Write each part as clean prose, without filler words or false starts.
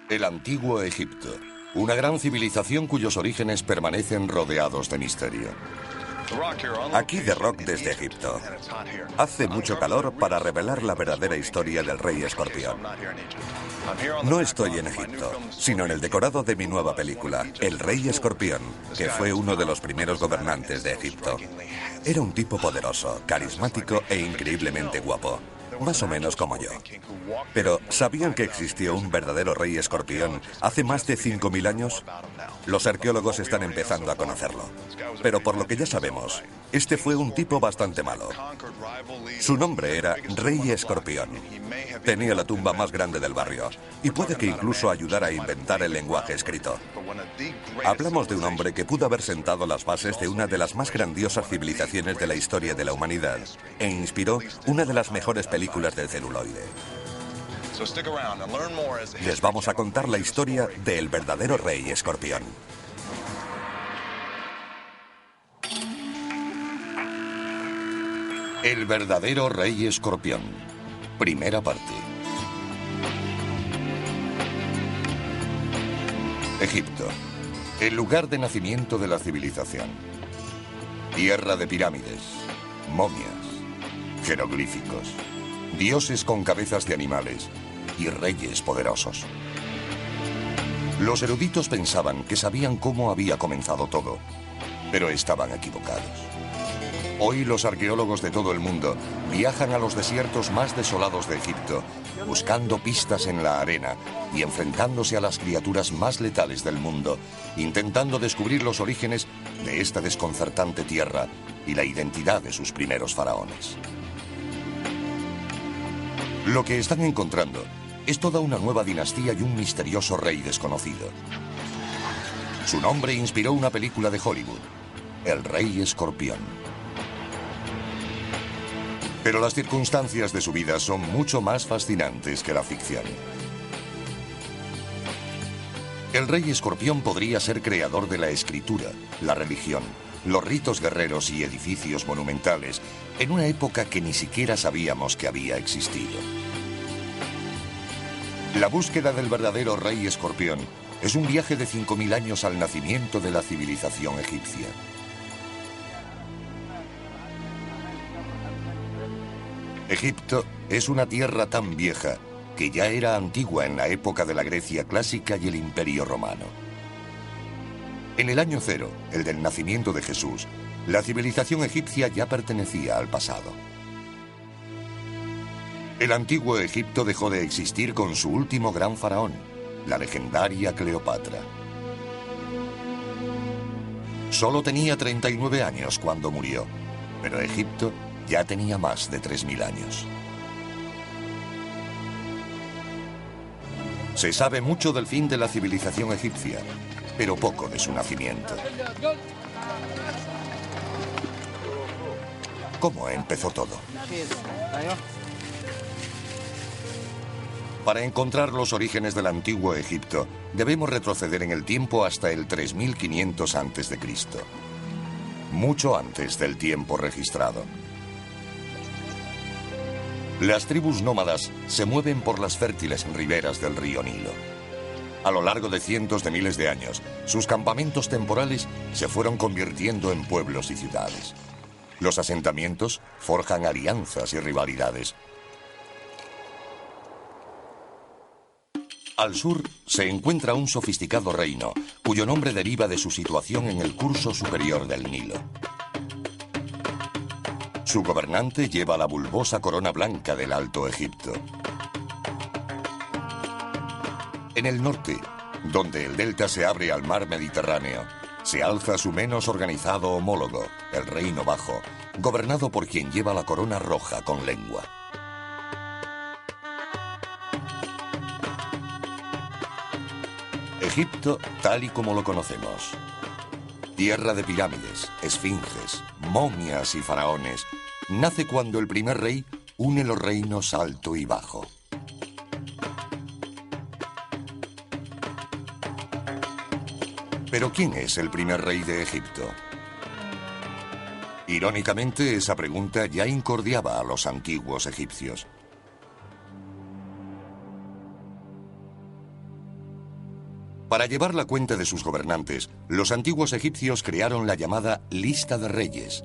El antiguo Egipto, una gran civilización cuyos orígenes permanecen rodeados de misterio. Aquí The Rock desde Egipto. Hace mucho calor para revelar la verdadera historia del rey escorpión. No estoy en Egipto, sino en el decorado de mi nueva película, El Rey Escorpión, que fue uno de los primeros gobernantes de Egipto. Era un tipo poderoso, carismático e increíblemente guapo. Más o menos como yo. Pero, ¿sabían que existió un verdadero rey escorpión hace más de 5.000 años? Los arqueólogos están empezando a conocerlo. Pero por lo que ya sabemos, este fue un tipo bastante malo. Su nombre era Rey Escorpión. Tenía la tumba más grande del barrio, y puede que incluso ayudara a inventar el lenguaje escrito. Hablamos de un hombre que pudo haber sentado las bases de una de las más grandiosas civilizaciones de la historia de la humanidad, e inspiró una de las mejores películas del celuloide. Les vamos a contar la historia del verdadero Rey Escorpión. El verdadero Rey Escorpión. Primera parte. Egipto. El lugar de nacimiento de la civilización. Tierra de pirámides, momias, jeroglíficos, dioses con cabezas de animales y reyes poderosos. Los eruditos pensaban que sabían cómo había comenzado todo, pero estaban equivocados. Hoy los arqueólogos de todo el mundo viajan a los desiertos más desolados de Egipto, buscando pistas en la arena y enfrentándose a las criaturas más letales del mundo, intentando descubrir los orígenes de esta desconcertante tierra y la identidad de sus primeros faraones. Lo que están encontrando es toda una nueva dinastía y un misterioso rey desconocido. Su nombre inspiró una película de Hollywood, El Rey Escorpión. Pero las circunstancias de su vida son mucho más fascinantes que la ficción. El Rey Escorpión podría ser creador de la escritura, la religión, los ritos guerreros y edificios monumentales en una época que ni siquiera sabíamos que había existido. La búsqueda del verdadero Rey Escorpión es un viaje de 5.000 años al nacimiento de la civilización egipcia. Egipto es una tierra tan vieja que ya era antigua en la época de la Grecia clásica y el Imperio Romano. En el año 0, el del nacimiento de Jesús, la civilización egipcia ya pertenecía al pasado. El antiguo Egipto dejó de existir con su último gran faraón, la legendaria Cleopatra. Solo tenía 39 años cuando murió, pero Egipto ya tenía más de 3.000 años. Se sabe mucho del fin de la civilización egipcia, pero poco de su nacimiento. ¿Cómo empezó todo? Para encontrar los orígenes del antiguo Egipto, debemos retroceder en el tiempo hasta el 3500 a.C., mucho antes del tiempo registrado. Las tribus nómadas se mueven por las fértiles riberas del río Nilo. A lo largo de cientos de miles de años, sus campamentos temporales se fueron convirtiendo en pueblos y ciudades. Los asentamientos forjan alianzas y rivalidades. Al sur se encuentra un sofisticado reino, cuyo nombre deriva de su situación en el curso superior del Nilo. Su gobernante lleva la bulbosa corona blanca del Alto Egipto. En el norte, donde el delta se abre al mar Mediterráneo, se alza su menos organizado homólogo, el Reino Bajo, gobernado por quien lleva la corona roja con lengua. Egipto tal y como lo conocemos. Tierra de pirámides, esfinges, momias y faraones, nace cuando el primer rey une los reinos Alto y Bajo. ¿Pero quién es el primer rey de Egipto? Irónicamente, esa pregunta ya incordiaba a los antiguos egipcios. Para llevar la cuenta de sus gobernantes, los antiguos egipcios crearon la llamada Lista de Reyes,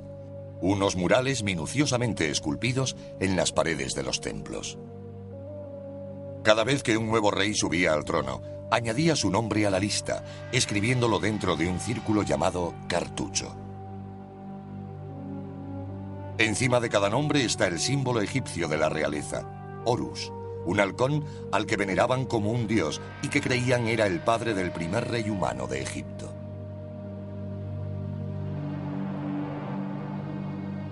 unos murales minuciosamente esculpidos en las paredes de los templos. Cada vez que un nuevo rey subía al trono, añadía su nombre a la lista, escribiéndolo dentro de un círculo llamado cartucho. Encima de cada nombre está el símbolo egipcio de la realeza, Horus, un halcón al que veneraban como un dios y que creían era el padre del primer rey humano de Egipto.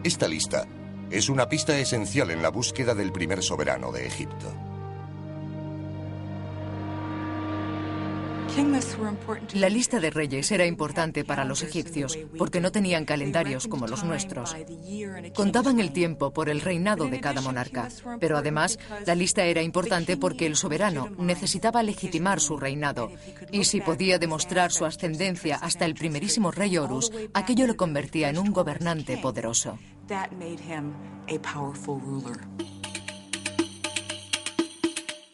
Esta lista es una pista esencial en la búsqueda del primer soberano de Egipto. La lista de reyes era importante para los egipcios porque no tenían calendarios como los nuestros. Contaban el tiempo por el reinado de cada monarca, pero además la lista era importante porque el soberano necesitaba legitimar su reinado y si podía demostrar su ascendencia hasta el primerísimo rey Horus, aquello lo convertía en un gobernante poderoso.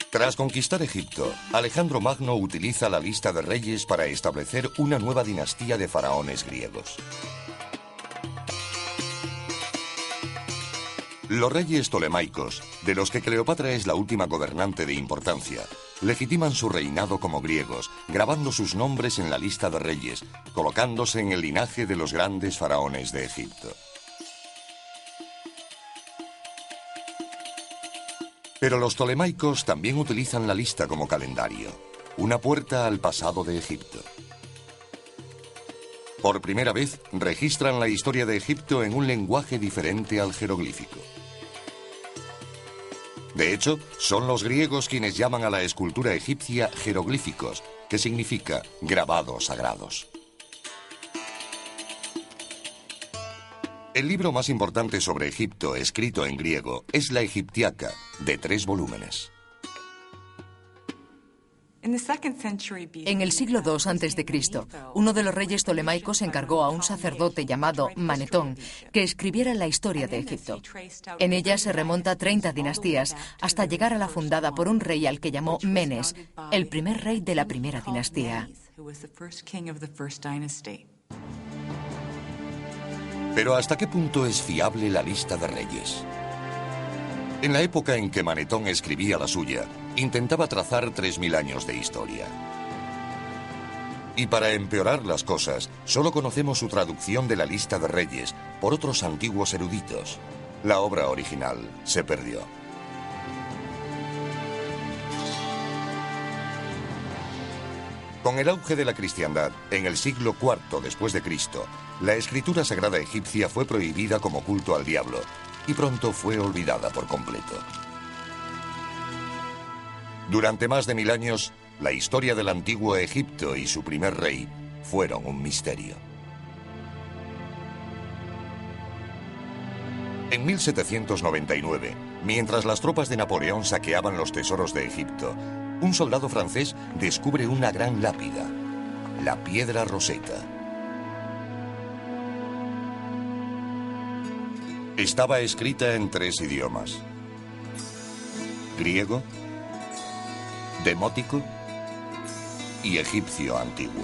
Tras conquistar Egipto, Alejandro Magno utiliza la lista de reyes para establecer una nueva dinastía de faraones griegos. Los reyes tolemaicos, de los que Cleopatra es la última gobernante de importancia, legitiman su reinado como griegos, grabando sus nombres en la lista de reyes, colocándose en el linaje de los grandes faraones de Egipto. Pero los tolemaicos también utilizan la lista como calendario, una puerta al pasado de Egipto. Por primera vez, registran la historia de Egipto en un lenguaje diferente al jeroglífico. De hecho, son los griegos quienes llaman a la escultura egipcia jeroglíficos, que significa grabados sagrados. El libro más importante sobre Egipto, escrito en griego, es la Egiptiaca, de 3 volúmenes. En el siglo II a.C., uno de los reyes tolemaicos encargó a un sacerdote llamado Manetón que escribiera la historia de Egipto. En ella se remonta 30 dinastías hasta llegar a la fundada por un rey al que llamó Menes, el primer rey de la primera dinastía. Pero ¿hasta qué punto es fiable la lista de reyes? En la época en que Manetón escribía la suya, intentaba trazar 3000 años de historia. Y para empeorar las cosas, solo conocemos su traducción de la lista de reyes por otros antiguos eruditos. La obra original se perdió. Con el auge de la cristiandad, en el siglo IV después de Cristo, la escritura sagrada egipcia fue prohibida como culto al diablo y pronto fue olvidada por completo. Durante más de 1000 años, la historia del antiguo Egipto y su primer rey fueron un misterio. En 1799, mientras las tropas de Napoleón saqueaban los tesoros de Egipto, un soldado francés descubre una gran lápida, la Piedra Roseta. Estaba escrita en 3 idiomas: griego, demótico y egipcio antiguo.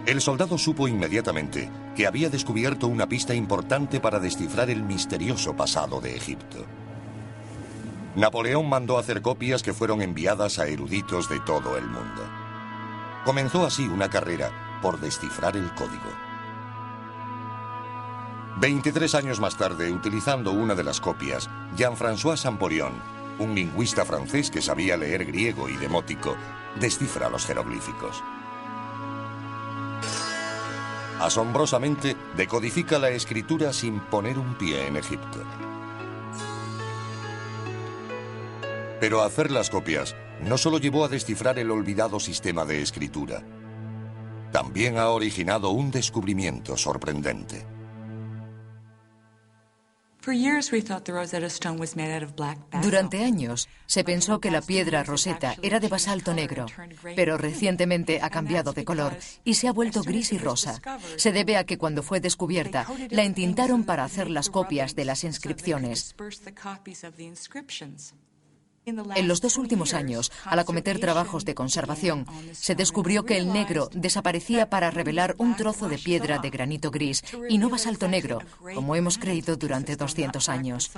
El soldado supo inmediatamente que había descubierto una pista importante para descifrar el misterioso pasado de Egipto. Napoleón mandó hacer copias que fueron enviadas a eruditos de todo el mundo. Comenzó así una carrera por descifrar el código. 23 años más tarde, utilizando una de las copias, Jean-François Champollion, un lingüista francés que sabía leer griego y demótico, descifra los jeroglíficos. Asombrosamente, decodifica la escritura sin poner un pie en Egipto. Pero hacer las copias no solo llevó a descifrar el olvidado sistema de escritura, también ha originado un descubrimiento sorprendente. Durante años se pensó que la piedra Roseta era de basalto negro, pero recientemente ha cambiado de color y se ha vuelto gris y rosa. Se debe a que cuando fue descubierta, la entintaron para hacer las copias de las inscripciones. En los 2 últimos años, al acometer trabajos de conservación, se descubrió que el negro desaparecía para revelar un trozo de piedra de granito gris y no basalto negro, como hemos creído durante 200 años.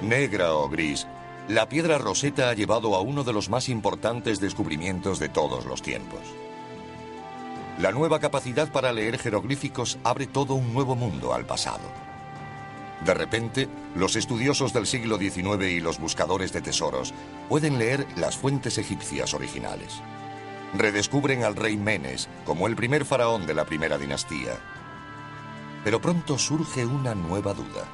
Negra o gris, la piedra Rosetta ha llevado a uno de los más importantes descubrimientos de todos los tiempos. La nueva capacidad para leer jeroglíficos abre todo un nuevo mundo al pasado. De repente, los estudiosos del siglo XIX y los buscadores de tesoros pueden leer las fuentes egipcias originales. Redescubren al rey Menes como el primer faraón de la primera dinastía. Pero pronto surge una nueva duda.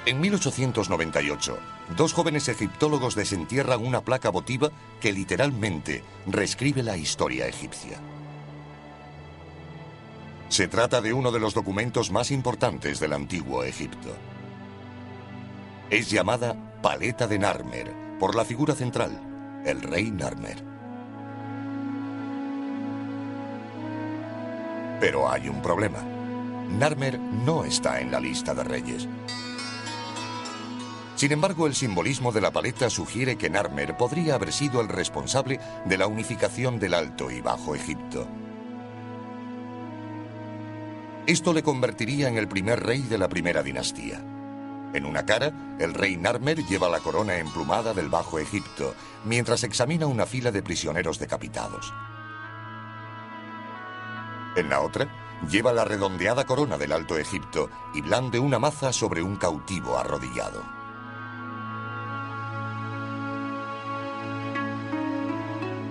En 1898, 2 jóvenes egiptólogos desentierran una placa votiva que literalmente reescribe la historia egipcia. Se trata de uno de los documentos más importantes del antiguo Egipto. Es llamada Paleta de Narmer, por la figura central, el rey Narmer. Pero hay un problema. Narmer no está en la lista de reyes. Sin embargo, el simbolismo de la paleta sugiere que Narmer podría haber sido el responsable de la unificación del Alto y Bajo Egipto. Esto le convertiría en el primer rey de la primera dinastía. En una cara, el rey Narmer lleva la corona emplumada del Bajo Egipto, mientras examina una fila de prisioneros decapitados. En la otra, lleva la redondeada corona del Alto Egipto y blande una maza sobre un cautivo arrodillado.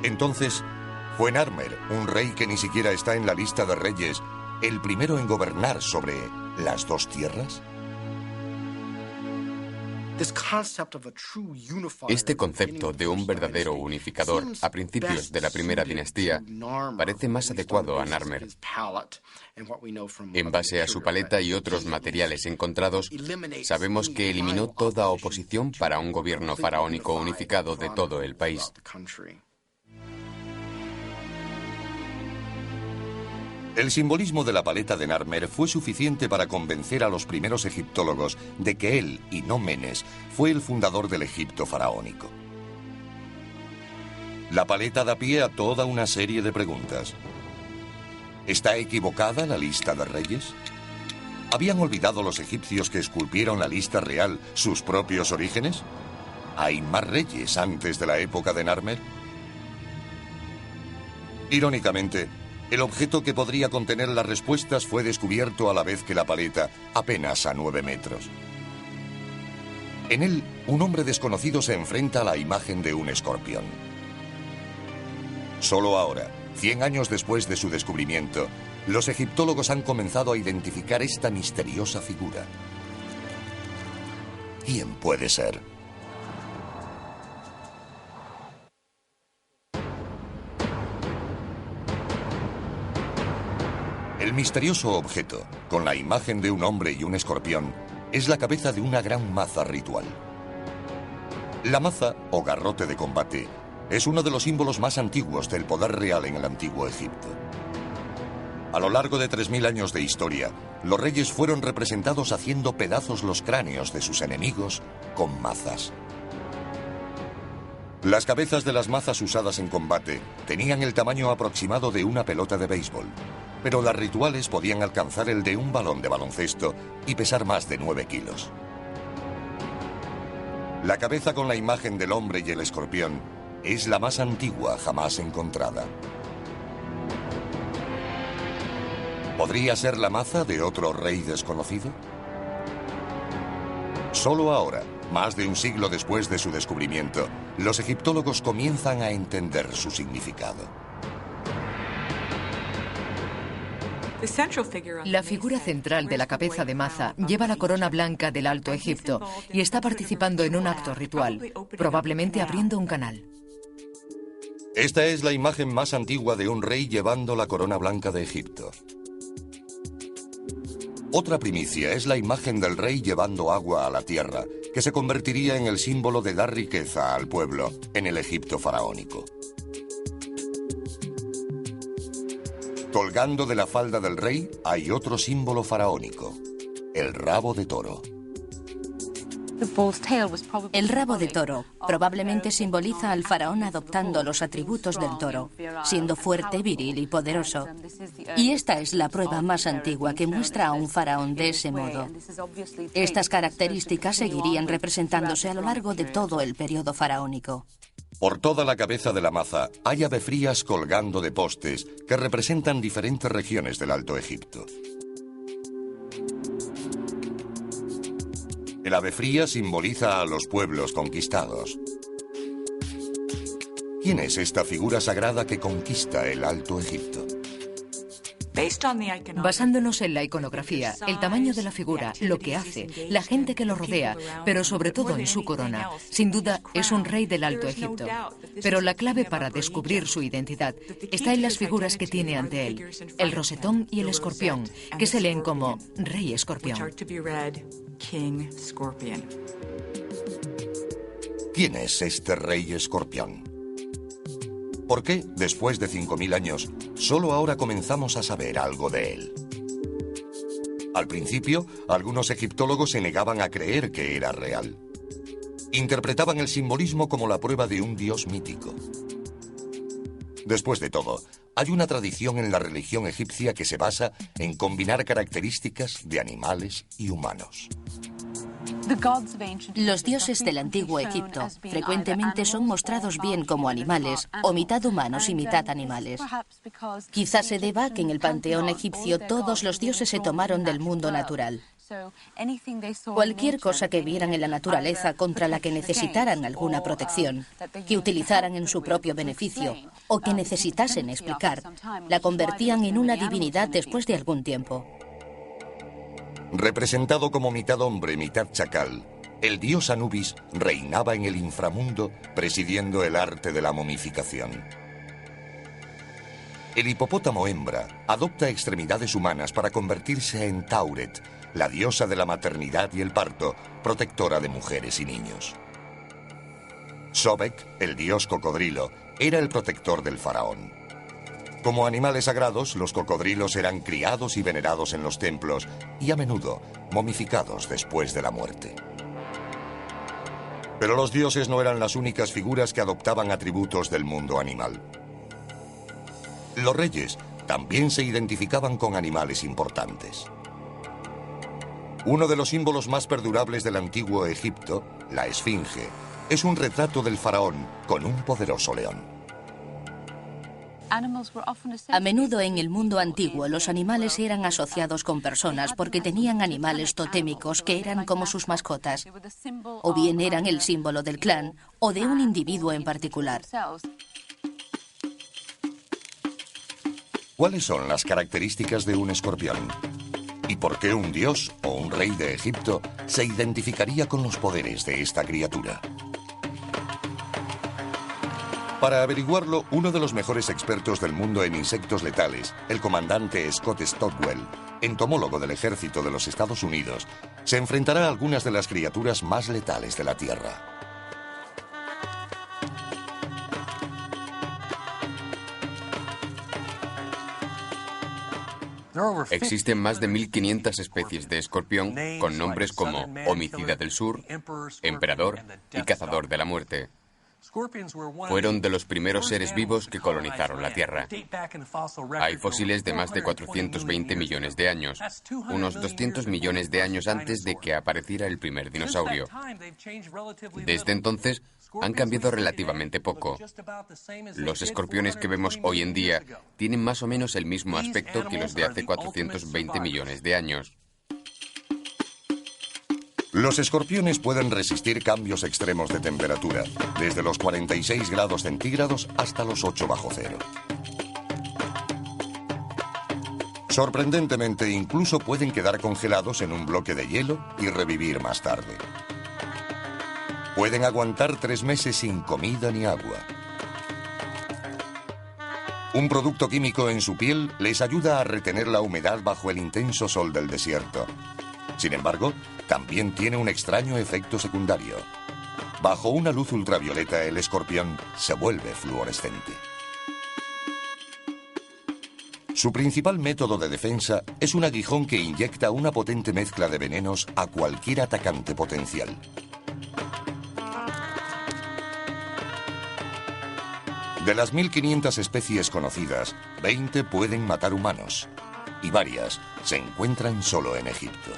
Entonces, ¿fue Narmer, un rey que ni siquiera está en la lista de reyes, el primero en gobernar sobre las 2 tierras? Este concepto de un verdadero unificador a principios de la primera dinastía parece más adecuado a Narmer. En base a su paleta y otros materiales encontrados, sabemos que eliminó toda oposición para un gobierno faraónico unificado de todo el país. El simbolismo de la paleta de Narmer fue suficiente para convencer a los primeros egiptólogos de que él, y no Menes, fue el fundador del Egipto faraónico. La paleta da pie a toda una serie de preguntas. ¿Está equivocada la lista de reyes? ¿Habían olvidado los egipcios que esculpieron la lista real sus propios orígenes? ¿Hay más reyes antes de la época de Narmer? Irónicamente, el objeto que podría contener las respuestas fue descubierto a la vez que la paleta, apenas a 9 metros. En él, un hombre desconocido se enfrenta a la imagen de un escorpión. Solo ahora, 100 años después de su descubrimiento, los egiptólogos han comenzado a identificar esta misteriosa figura. ¿Quién puede ser? El misterioso objeto, con la imagen de un hombre y un escorpión, es la cabeza de una gran maza ritual. La maza, o garrote de combate, es uno de los símbolos más antiguos del poder real en el antiguo Egipto. A lo largo de 3000 años de historia, los reyes fueron representados haciendo pedazos los cráneos de sus enemigos con mazas. Las cabezas de las mazas usadas en combate tenían el tamaño aproximado de una pelota de béisbol, pero las rituales podían alcanzar el de un balón de baloncesto y pesar más de 9 kilos. La cabeza con la imagen del hombre y el escorpión es la más antigua jamás encontrada. ¿Podría ser la maza de otro rey desconocido? Solo ahora, más de un siglo después de su descubrimiento, los egiptólogos comienzan a entender su significado. La figura central de la cabeza de maza lleva la corona blanca del Alto Egipto y está participando en un acto ritual, probablemente abriendo un canal. Esta es la imagen más antigua de un rey llevando la corona blanca de Egipto. Otra primicia es la imagen del rey llevando agua a la tierra, que se convertiría en el símbolo de dar riqueza al pueblo en el Egipto faraónico. Colgando de la falda del rey hay otro símbolo faraónico, el rabo de toro. El rabo de toro probablemente simboliza al faraón adoptando los atributos del toro, siendo fuerte, viril y poderoso. Y esta es la prueba más antigua que muestra a un faraón de ese modo. Estas características seguirían representándose a lo largo de todo el periodo faraónico. Por toda la cabeza de la maza hay avefrías colgando de postes que representan diferentes regiones del Alto Egipto. El ave fría simboliza a los pueblos conquistados. ¿Quién es esta figura sagrada que conquista el Alto Egipto? Basándonos en la iconografía, el tamaño de la figura, lo que hace, la gente que lo rodea, pero sobre todo en su corona, sin duda es un rey del Alto Egipto. Pero la clave para descubrir su identidad está en las figuras que tiene ante él, el rosetón y el escorpión, que se leen como Rey Escorpión. ¿Quién es este Rey Escorpión? ¿Por qué, después de 5000 años, solo ahora comenzamos a saber algo de él? Al principio, algunos egiptólogos se negaban a creer que era real. Interpretaban el simbolismo como la prueba de un dios mítico. Después de todo, hay una tradición en la religión egipcia que se basa en combinar características de animales y humanos. Los dioses del antiguo Egipto frecuentemente son mostrados bien como animales, o mitad humanos y mitad animales. Quizás se deba a que en el panteón egipcio todos los dioses se tomaron del mundo natural. Cualquier cosa que vieran en la naturaleza contra la que necesitaran alguna protección, que utilizaran en su propio beneficio o que necesitasen explicar, la convertían en una divinidad después de algún tiempo. Representado como mitad hombre, mitad chacal, el dios Anubis reinaba en el inframundo presidiendo el arte de la momificación. El hipopótamo hembra adopta extremidades humanas para convertirse en Tauret, la diosa de la maternidad y el parto, protectora de mujeres y niños. Sobek, el dios cocodrilo, era el protector del faraón. Como animales sagrados, los cocodrilos eran criados y venerados en los templos y a menudo momificados después de la muerte. Pero los dioses no eran las únicas figuras que adoptaban atributos del mundo animal. Los reyes también se identificaban con animales importantes. Uno de los símbolos más perdurables del antiguo Egipto, la esfinge, es un retrato del faraón con un poderoso león. A menudo en el mundo antiguo los animales eran asociados con personas porque tenían animales totémicos que eran como sus mascotas, o bien eran el símbolo del clan o de un individuo en particular. ¿Cuáles son las características de un escorpión? ¿Y por qué un dios o un rey de Egipto se identificaría con los poderes de esta criatura? Para averiguarlo, uno de los mejores expertos del mundo en insectos letales, el comandante Scott Stockwell, entomólogo del ejército de los Estados Unidos, se enfrentará a algunas de las criaturas más letales de la Tierra. Existen más de 1500 especies de escorpión con nombres como homicida del sur, emperador y cazador de la muerte. Fueron de los primeros seres vivos que colonizaron la Tierra. Hay fósiles de más de 420 millones de años, unos 200 millones de años antes de que apareciera el primer dinosaurio. Desde entonces, han cambiado relativamente poco. Los escorpiones que vemos hoy en día tienen más o menos el mismo aspecto que los de hace 420 millones de años. Los escorpiones pueden resistir cambios extremos de temperatura, desde los 46 grados centígrados hasta los 8 bajo cero. Sorprendentemente, incluso pueden quedar congelados en un bloque de hielo y revivir más tarde. Pueden aguantar 3 meses sin comida ni agua. Un producto químico en su piel les ayuda a retener la humedad bajo el intenso sol del desierto. Sin embargo, también tiene un extraño efecto secundario. Bajo una luz ultravioleta, el escorpión se vuelve fluorescente. Su principal método de defensa es un aguijón que inyecta una potente mezcla de venenos a cualquier atacante potencial. De las 1500 especies conocidas, 20 pueden matar humanos y varias se encuentran solo en Egipto.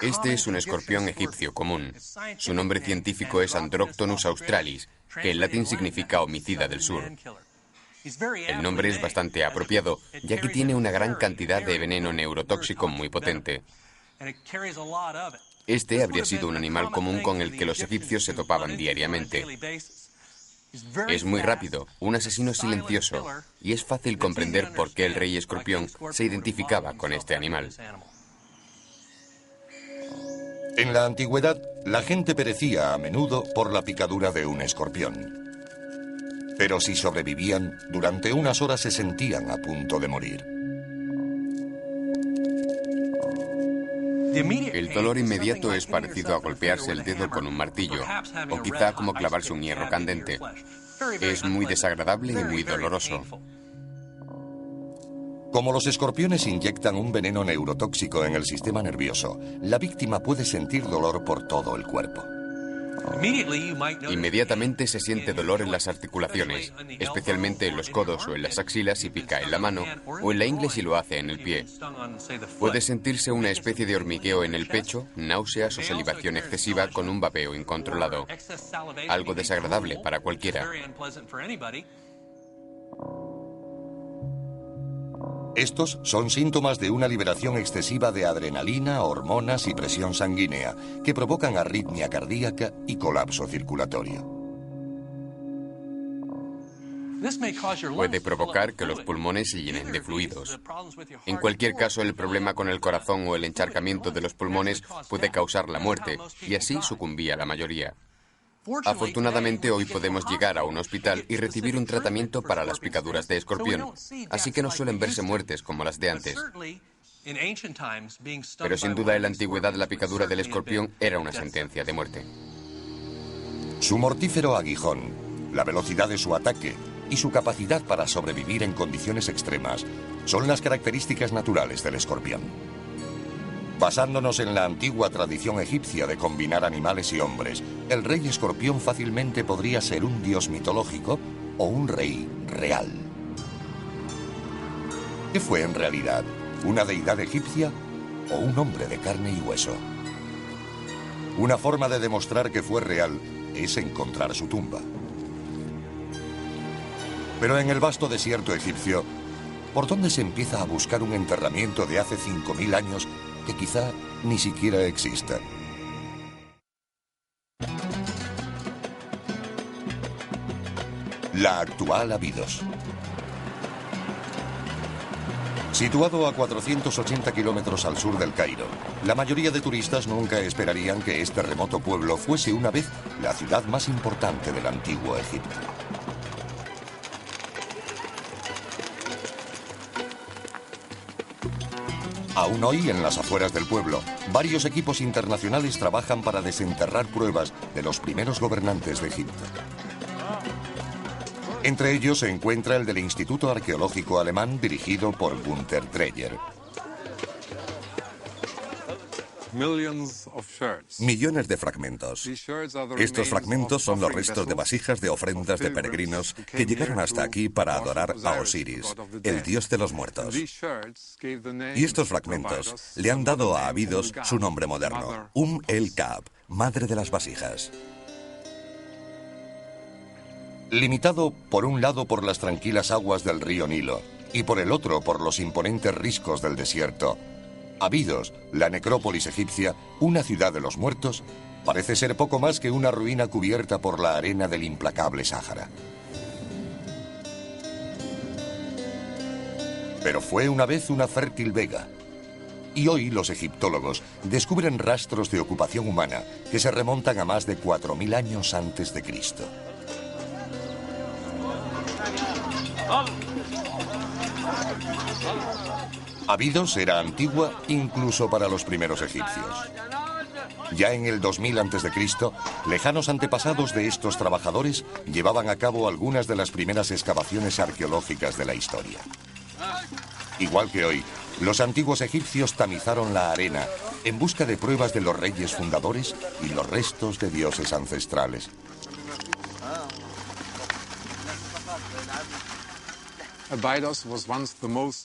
Este es un escorpión egipcio común. Su nombre científico es Androctonus australis, que en latín significa homicida del sur. El nombre es bastante apropiado, ya que tiene una gran cantidad de veneno neurotóxico muy potente. Este habría sido un animal común con el que los egipcios se topaban diariamente. Es muy rápido, un asesino silencioso, y es fácil comprender por qué el rey escorpión se identificaba con este animal. En la antigüedad, la gente perecía a menudo por la picadura de un escorpión. Pero si sobrevivían, durante unas horas se sentían a punto de morir. El dolor inmediato es parecido a golpearse el dedo con un martillo, o quizá como clavarse un hierro candente. Es muy desagradable y muy doloroso. Como los escorpiones inyectan un veneno neurotóxico en el sistema nervioso, la víctima puede sentir dolor por todo el cuerpo. Inmediatamente se siente dolor en las articulaciones, especialmente en los codos o en las axilas si pica en la mano, o en la ingle si lo hace en el pie. Puede sentirse una especie de hormigueo en el pecho, náuseas o salivación excesiva con un vapeo incontrolado. Algo desagradable para cualquiera. Estos son síntomas de una liberación excesiva de adrenalina, hormonas y presión sanguínea, que provocan arritmia cardíaca y colapso circulatorio. Puede provocar que los pulmones se llenen de fluidos. En cualquier caso, el problema con el corazón o el encharcamiento de los pulmones puede causar la muerte, y así sucumbía la mayoría. Afortunadamente, hoy podemos llegar a un hospital y recibir un tratamiento para las picaduras de escorpión, así que no suelen verse muertes como las de antes. Pero sin duda en la antigüedad la picadura del escorpión era una sentencia de muerte. Su mortífero aguijón, la velocidad de su ataque y su capacidad para sobrevivir en condiciones extremas son las características naturales del escorpión. Basándonos en la antigua tradición egipcia de combinar animales y hombres, el rey escorpión fácilmente podría ser un dios mitológico o un rey real. ¿Qué fue en realidad? ¿Una deidad egipcia o un hombre de carne y hueso? Una forma de demostrar que fue real es encontrar su tumba. Pero en el vasto desierto egipcio, ¿por dónde se empieza a buscar un enterramiento de hace 5000 años que quizá ni siquiera exista? La actual Abidos. Situado a 480 kilómetros al sur del Cairo, la mayoría de turistas nunca esperarían que este remoto pueblo fuese una vez la ciudad más importante del antiguo Egipto. Aún hoy, en las afueras del pueblo, varios equipos internacionales trabajan para desenterrar pruebas de los primeros gobernantes de Egipto. Entre ellos se encuentra el del Instituto Arqueológico Alemán dirigido por Günther Dreyer. Millones de fragmentos. Estos fragmentos son los restos de vasijas de ofrendas de peregrinos que llegaron hasta aquí para adorar a Osiris, el dios de los muertos. Y estos fragmentos le han dado a Abidos su nombre moderno, el-Kab, madre de las vasijas. Limitado por un lado por las tranquilas aguas del río Nilo y por el otro por los imponentes riscos del desierto, Abidos, la necrópolis egipcia, una ciudad de los muertos, parece ser poco más que una ruina cubierta por la arena del implacable Sáhara. Pero fue una vez una fértil vega. Y hoy los egiptólogos descubren rastros de ocupación humana que se remontan a más de 4000 años antes de Cristo. Abidos era antigua incluso para los primeros egipcios. Ya en el 2000 a.C., lejanos antepasados de estos trabajadores llevaban a cabo algunas de las primeras excavaciones arqueológicas de la historia. Igual que hoy, los antiguos egipcios tamizaron la arena en busca de pruebas de los reyes fundadores y los restos de dioses ancestrales.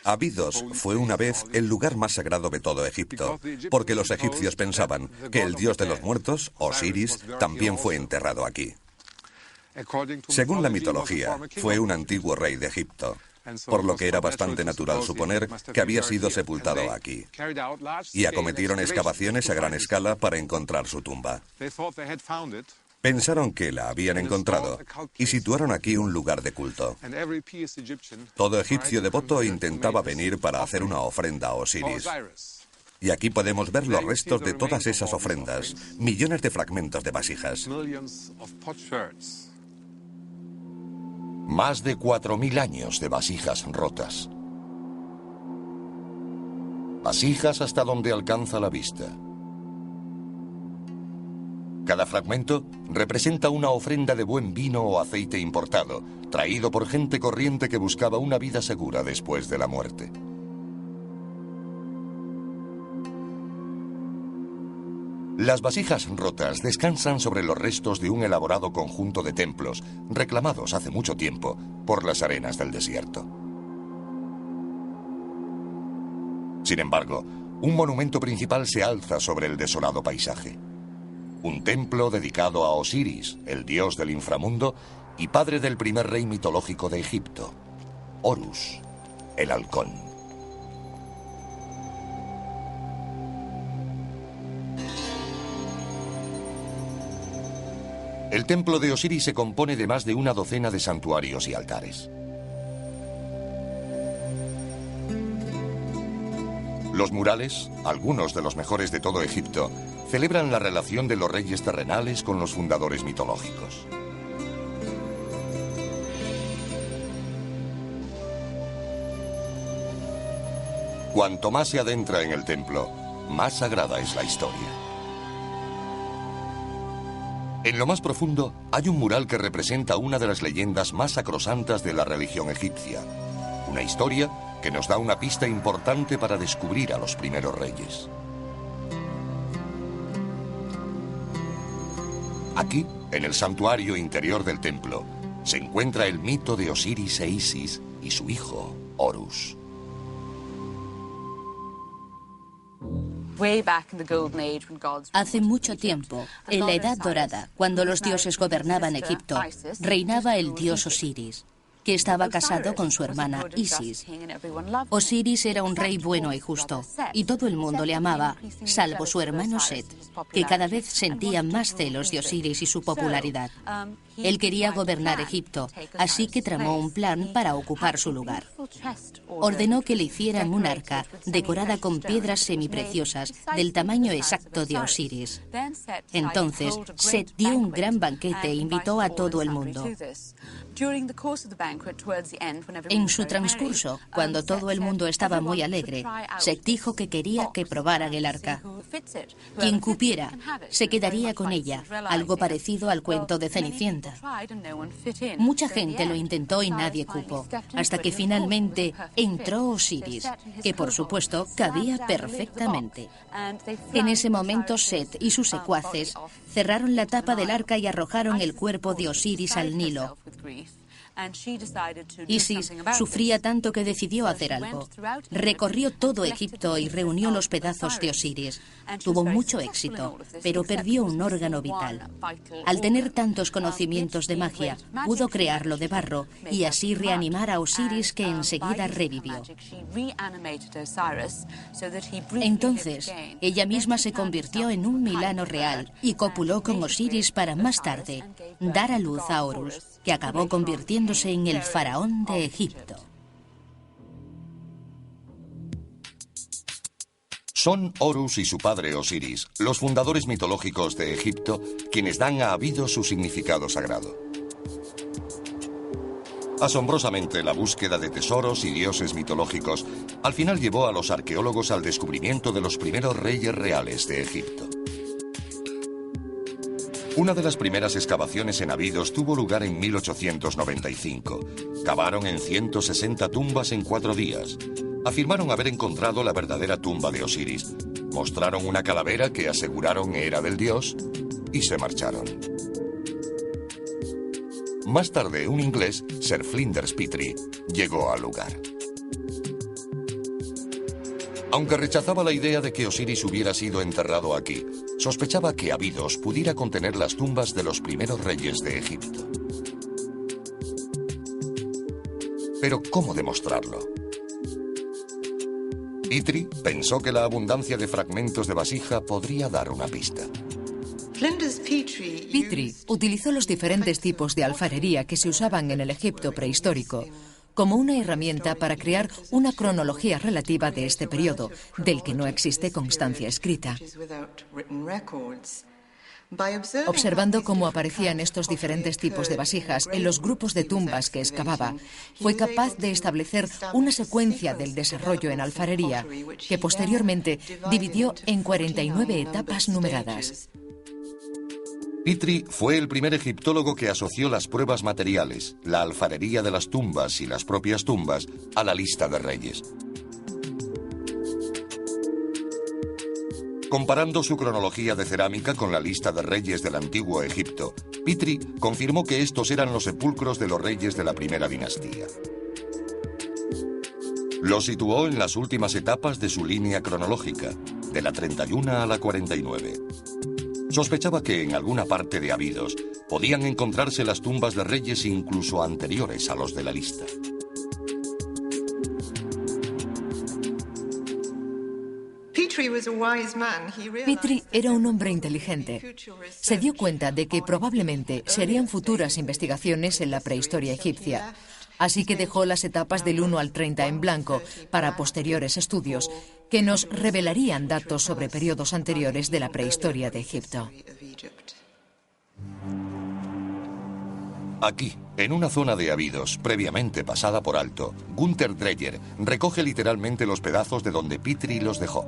Abidos fue una vez el lugar más sagrado de todo Egipto, porque los egipcios pensaban que el dios de los muertos, Osiris, también fue enterrado aquí. Según la mitología, fue un antiguo rey de Egipto, por lo que era bastante natural suponer que había sido sepultado aquí. Y acometieron excavaciones a gran escala para encontrar su tumba. Pensaron que la habían encontrado y situaron aquí un lugar de culto. Todo egipcio devoto intentaba venir para hacer una ofrenda a Osiris. Y aquí podemos ver los restos de todas esas ofrendas, millones de fragmentos de vasijas. Más de 4.000 años de vasijas rotas. Vasijas hasta donde alcanza la vista. Cada fragmento representa una ofrenda de buen vino o aceite importado, traído por gente corriente que buscaba una vida segura después de la muerte. Las vasijas rotas descansan sobre los restos de un elaborado conjunto de templos, reclamados hace mucho tiempo por las arenas del desierto. Sin embargo, un monumento principal se alza sobre el desolado paisaje. Un templo dedicado a Osiris, el dios del inframundo y padre del primer rey mitológico de Egipto, Horus, el halcón. El templo de Osiris se compone de más de una docena de santuarios y altares. Los murales, algunos de los mejores de todo Egipto, celebran la relación de los reyes terrenales con los fundadores mitológicos. Cuanto más se adentra en el templo, más sagrada es la historia. En lo más profundo hay un mural que representa una de las leyendas más sacrosantas de la religión egipcia. Una historia que nos da una pista importante para descubrir a los primeros reyes. Aquí, en el santuario interior del templo, se encuentra el mito de Osiris e Isis y su hijo, Horus. Hace mucho tiempo, en la Edad Dorada, cuando los dioses gobernaban Egipto, reinaba el dios Osiris, que estaba casado con su hermana Isis. Osiris era un rey bueno y justo, y todo el mundo le amaba, salvo su hermano Set, que cada vez sentía más celos de Osiris y su popularidad. Él quería gobernar Egipto, así que tramó un plan para ocupar su lugar. Ordenó que le hicieran un arca decorada con piedras semipreciosas del tamaño exacto de Osiris. Entonces, Set dio un gran banquete e invitó a todo el mundo. En su transcurso, cuando todo el mundo estaba muy alegre, Set dijo que quería que probaran el arca. Quien cupiera se quedaría con ella, algo parecido al cuento de Cenicienta. Mucha gente lo intentó y nadie cupo, hasta que finalmente entró Osiris, que por supuesto cabía perfectamente. En ese momento Set y sus secuaces cerraron la tapa del arca y arrojaron el cuerpo de Osiris al Nilo. Isis sufría tanto que decidió hacer algo. Recorrió todo Egipto y reunió los pedazos de Osiris. Tuvo mucho éxito, pero perdió un órgano vital. Al tener tantos conocimientos de magia, pudo crearlo de barro y así reanimar a Osiris, que enseguida revivió. Entonces, ella misma se convirtió en un milano real y copuló con Osiris para más tarde dar a luz a Horus, que acabó convirtiéndose en el faraón de Egipto. Son Horus y su padre Osiris, los fundadores mitológicos de Egipto, quienes dan a Abidos su significado sagrado. Asombrosamente, la búsqueda de tesoros y dioses mitológicos al final llevó a los arqueólogos al descubrimiento de los primeros reyes reales de Egipto. Una de las primeras excavaciones en Abidos tuvo lugar en 1895. Cavaron en 160 tumbas en 4 días. Afirmaron haber encontrado la verdadera tumba de Osiris. Mostraron una calavera que aseguraron era del dios y se marcharon. Más tarde, un inglés, Sir Flinders Petrie, llegó al lugar. Aunque rechazaba la idea de que Osiris hubiera sido enterrado aquí, sospechaba que Abidos pudiera contener las tumbas de los primeros reyes de Egipto. Pero, ¿cómo demostrarlo? Petrie pensó que la abundancia de fragmentos de vasija podría dar una pista. Petrie utilizó los diferentes tipos de alfarería que se usaban en el Egipto prehistórico como una herramienta para crear una cronología relativa de este periodo, del que no existe constancia escrita. Observando cómo aparecían estos diferentes tipos de vasijas en los grupos de tumbas que excavaba, fue capaz de establecer una secuencia del desarrollo en alfarería que posteriormente dividió en 49 etapas numeradas. Petrie fue el primer egiptólogo que asoció las pruebas materiales, la alfarería de las tumbas y las propias tumbas a la lista de reyes. Comparando su cronología de cerámica con la lista de reyes del antiguo Egipto, Petrie confirmó que estos eran los sepulcros de los reyes de la primera dinastía. Los situó en las últimas etapas de su línea cronológica, de la 31 a la 49. Sospechaba que en alguna parte de Abidos podían encontrarse las tumbas de reyes incluso anteriores a los de la lista. Petrie era un hombre inteligente. Se dio cuenta de que probablemente se harían futuras investigaciones en la prehistoria egipcia, así que dejó las etapas del 1 al 30 en blanco para posteriores estudios que nos revelarían datos sobre periodos anteriores de la prehistoria de Egipto. Aquí, en una zona de Abidos, previamente pasada por alto, Gunther Dreyer recoge literalmente los pedazos de donde Petrie los dejó.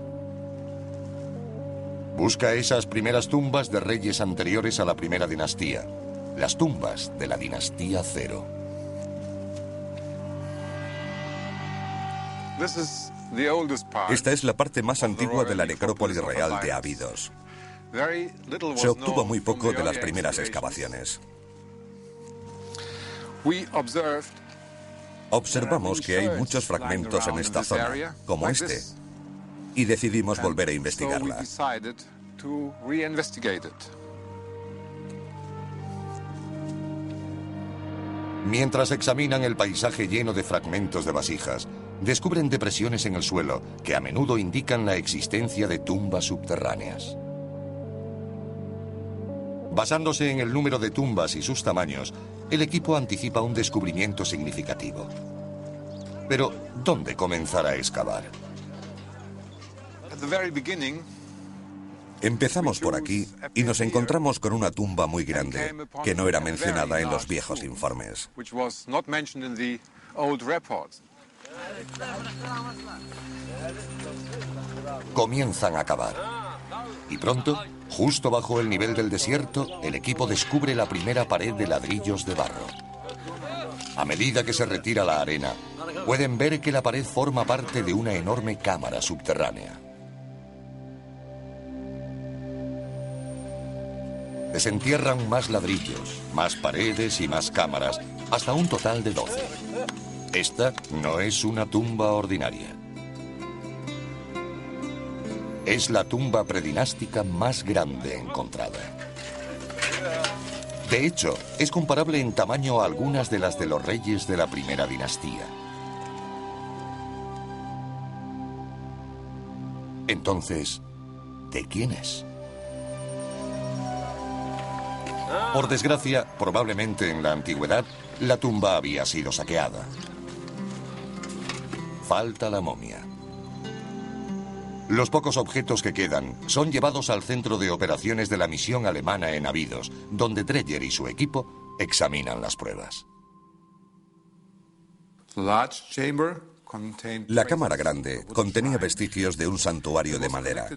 Busca esas primeras tumbas de reyes anteriores a la primera dinastía, las tumbas de la dinastía Cero. Esta es la parte más antigua de la necrópolis real de Abidos. Se obtuvo muy poco de las primeras excavaciones. Observamos que hay muchos fragmentos en esta zona, como este, y decidimos volver a investigarla. Mientras examinan el paisaje lleno de fragmentos de vasijas, descubren depresiones en el suelo que a menudo indican la existencia de tumbas subterráneas. Basándose en el número de tumbas y sus tamaños, el equipo anticipa un descubrimiento significativo. Pero, ¿dónde comenzar a excavar? Empezamos por aquí y nos encontramos con una tumba muy grande, que no era mencionada en los viejos informes. Comienzan a cavar. Y pronto, justo bajo el nivel del desierto, el equipo descubre la primera pared de ladrillos de barro. A medida que se retira la arena, pueden ver que la pared forma parte de una enorme cámara subterránea. Desentierran más ladrillos, más paredes y más cámaras, hasta un total de 12. Esta no es una tumba ordinaria. Es la tumba predinástica más grande encontrada. De hecho, es comparable en tamaño a algunas de las de los reyes de la primera dinastía. Entonces, ¿de quién es? Por desgracia, probablemente en la antigüedad, la tumba había sido saqueada. Falta la momia. Los pocos objetos que quedan son llevados al centro de operaciones de la misión alemana en Abidos, donde Dreyer y su equipo examinan las pruebas. La cámara grande contenía vestigios de un santuario de madera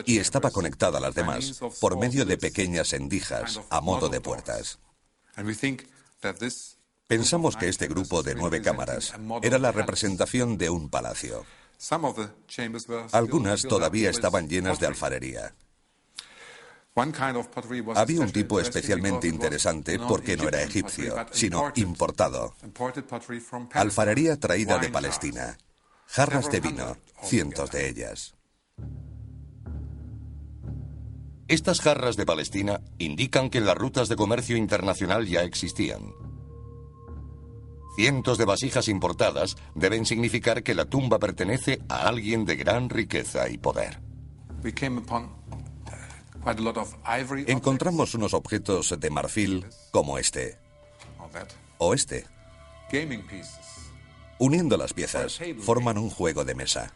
y estaba conectada a las demás por medio de pequeñas endijas a modo de puertas. Pensamos que este grupo de 9 cámaras era la representación de un palacio. Algunas todavía estaban llenas de alfarería. Había un tipo especialmente interesante porque no era egipcio, sino importado. Alfarería traída de Palestina. Jarras de vino, cientos de ellas. Estas jarras de Palestina indican que las rutas de comercio internacional ya existían. Cientos de vasijas importadas deben significar que la tumba pertenece a alguien de gran riqueza y poder. Encontramos unos objetos de marfil como este o este. Uniendo las piezas, forman un juego de mesa.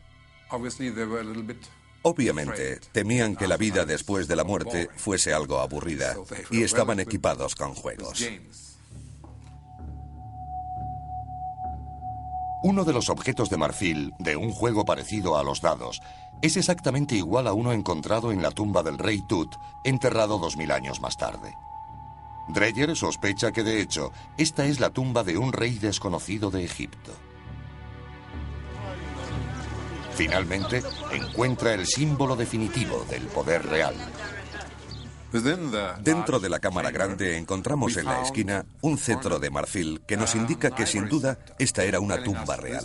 Obviamente, temían que la vida después de la muerte fuese algo aburrida y estaban equipados con juegos. Uno de los objetos de marfil de un juego parecido a los dados es exactamente igual a uno encontrado en la tumba del rey Tut, enterrado 2000 años más tarde. Dreyer sospecha que, de hecho, esta es la tumba de un rey desconocido de Egipto. Finalmente, encuentra el símbolo definitivo del poder real. Dentro de la cámara grande encontramos en la esquina un cetro de marfil que nos indica que sin duda esta era una tumba real.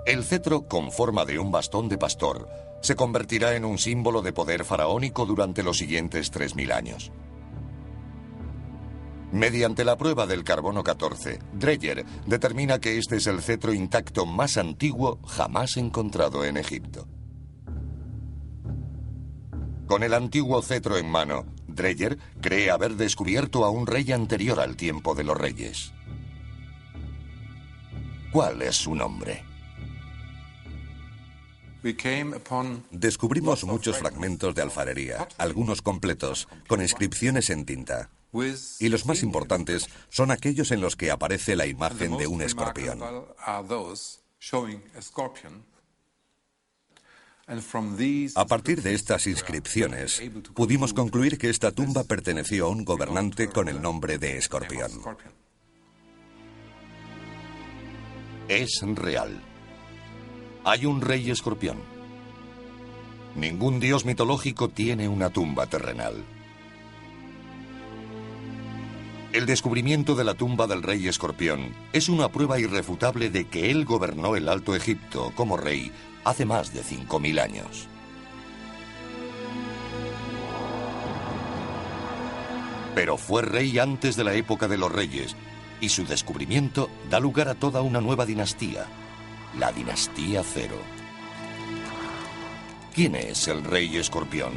El cetro, con forma de un bastón de pastor, se convertirá en un símbolo de poder faraónico durante los siguientes 3000 años. Mediante la prueba del carbono 14, Dreyer determina que este es el cetro intacto más antiguo jamás encontrado en Egipto. Con el antiguo cetro en mano, Dreyer cree haber descubierto a un rey anterior al tiempo de los reyes. ¿Cuál es su nombre? Descubrimos muchos fragmentos de alfarería, algunos completos, con inscripciones en tinta. Y los más importantes son aquellos en los que aparece la imagen de un escorpión. A partir de estas inscripciones, pudimos concluir que esta tumba perteneció a un gobernante con el nombre de Escorpión. Es real. Hay un rey escorpión. Ningún dios mitológico tiene una tumba terrenal. El descubrimiento de la tumba del rey escorpión es una prueba irrefutable de que él gobernó el Alto Egipto como rey hace más de 5000 años. Pero fue rey antes de la época de los reyes, y su descubrimiento da lugar a toda una nueva dinastía, la dinastía Cero. ¿Quién es el rey escorpión?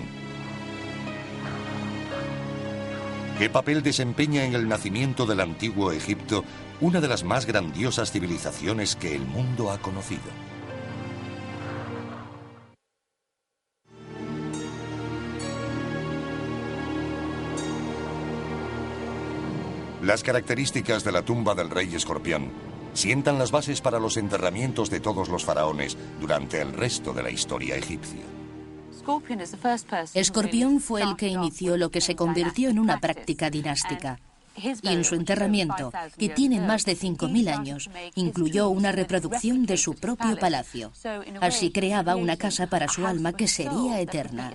¿Qué papel desempeña en el nacimiento del antiguo Egipto, una de las más grandiosas civilizaciones que el mundo ha conocido? Las características de la tumba del rey escorpión sientan las bases para los enterramientos de todos los faraones durante el resto de la historia egipcia. Escorpión fue el que inició lo que se convirtió en una práctica dinástica. Y en su enterramiento, que tiene más de 5000 años, incluyó una reproducción de su propio palacio. Así creaba una casa para su alma que sería eterna.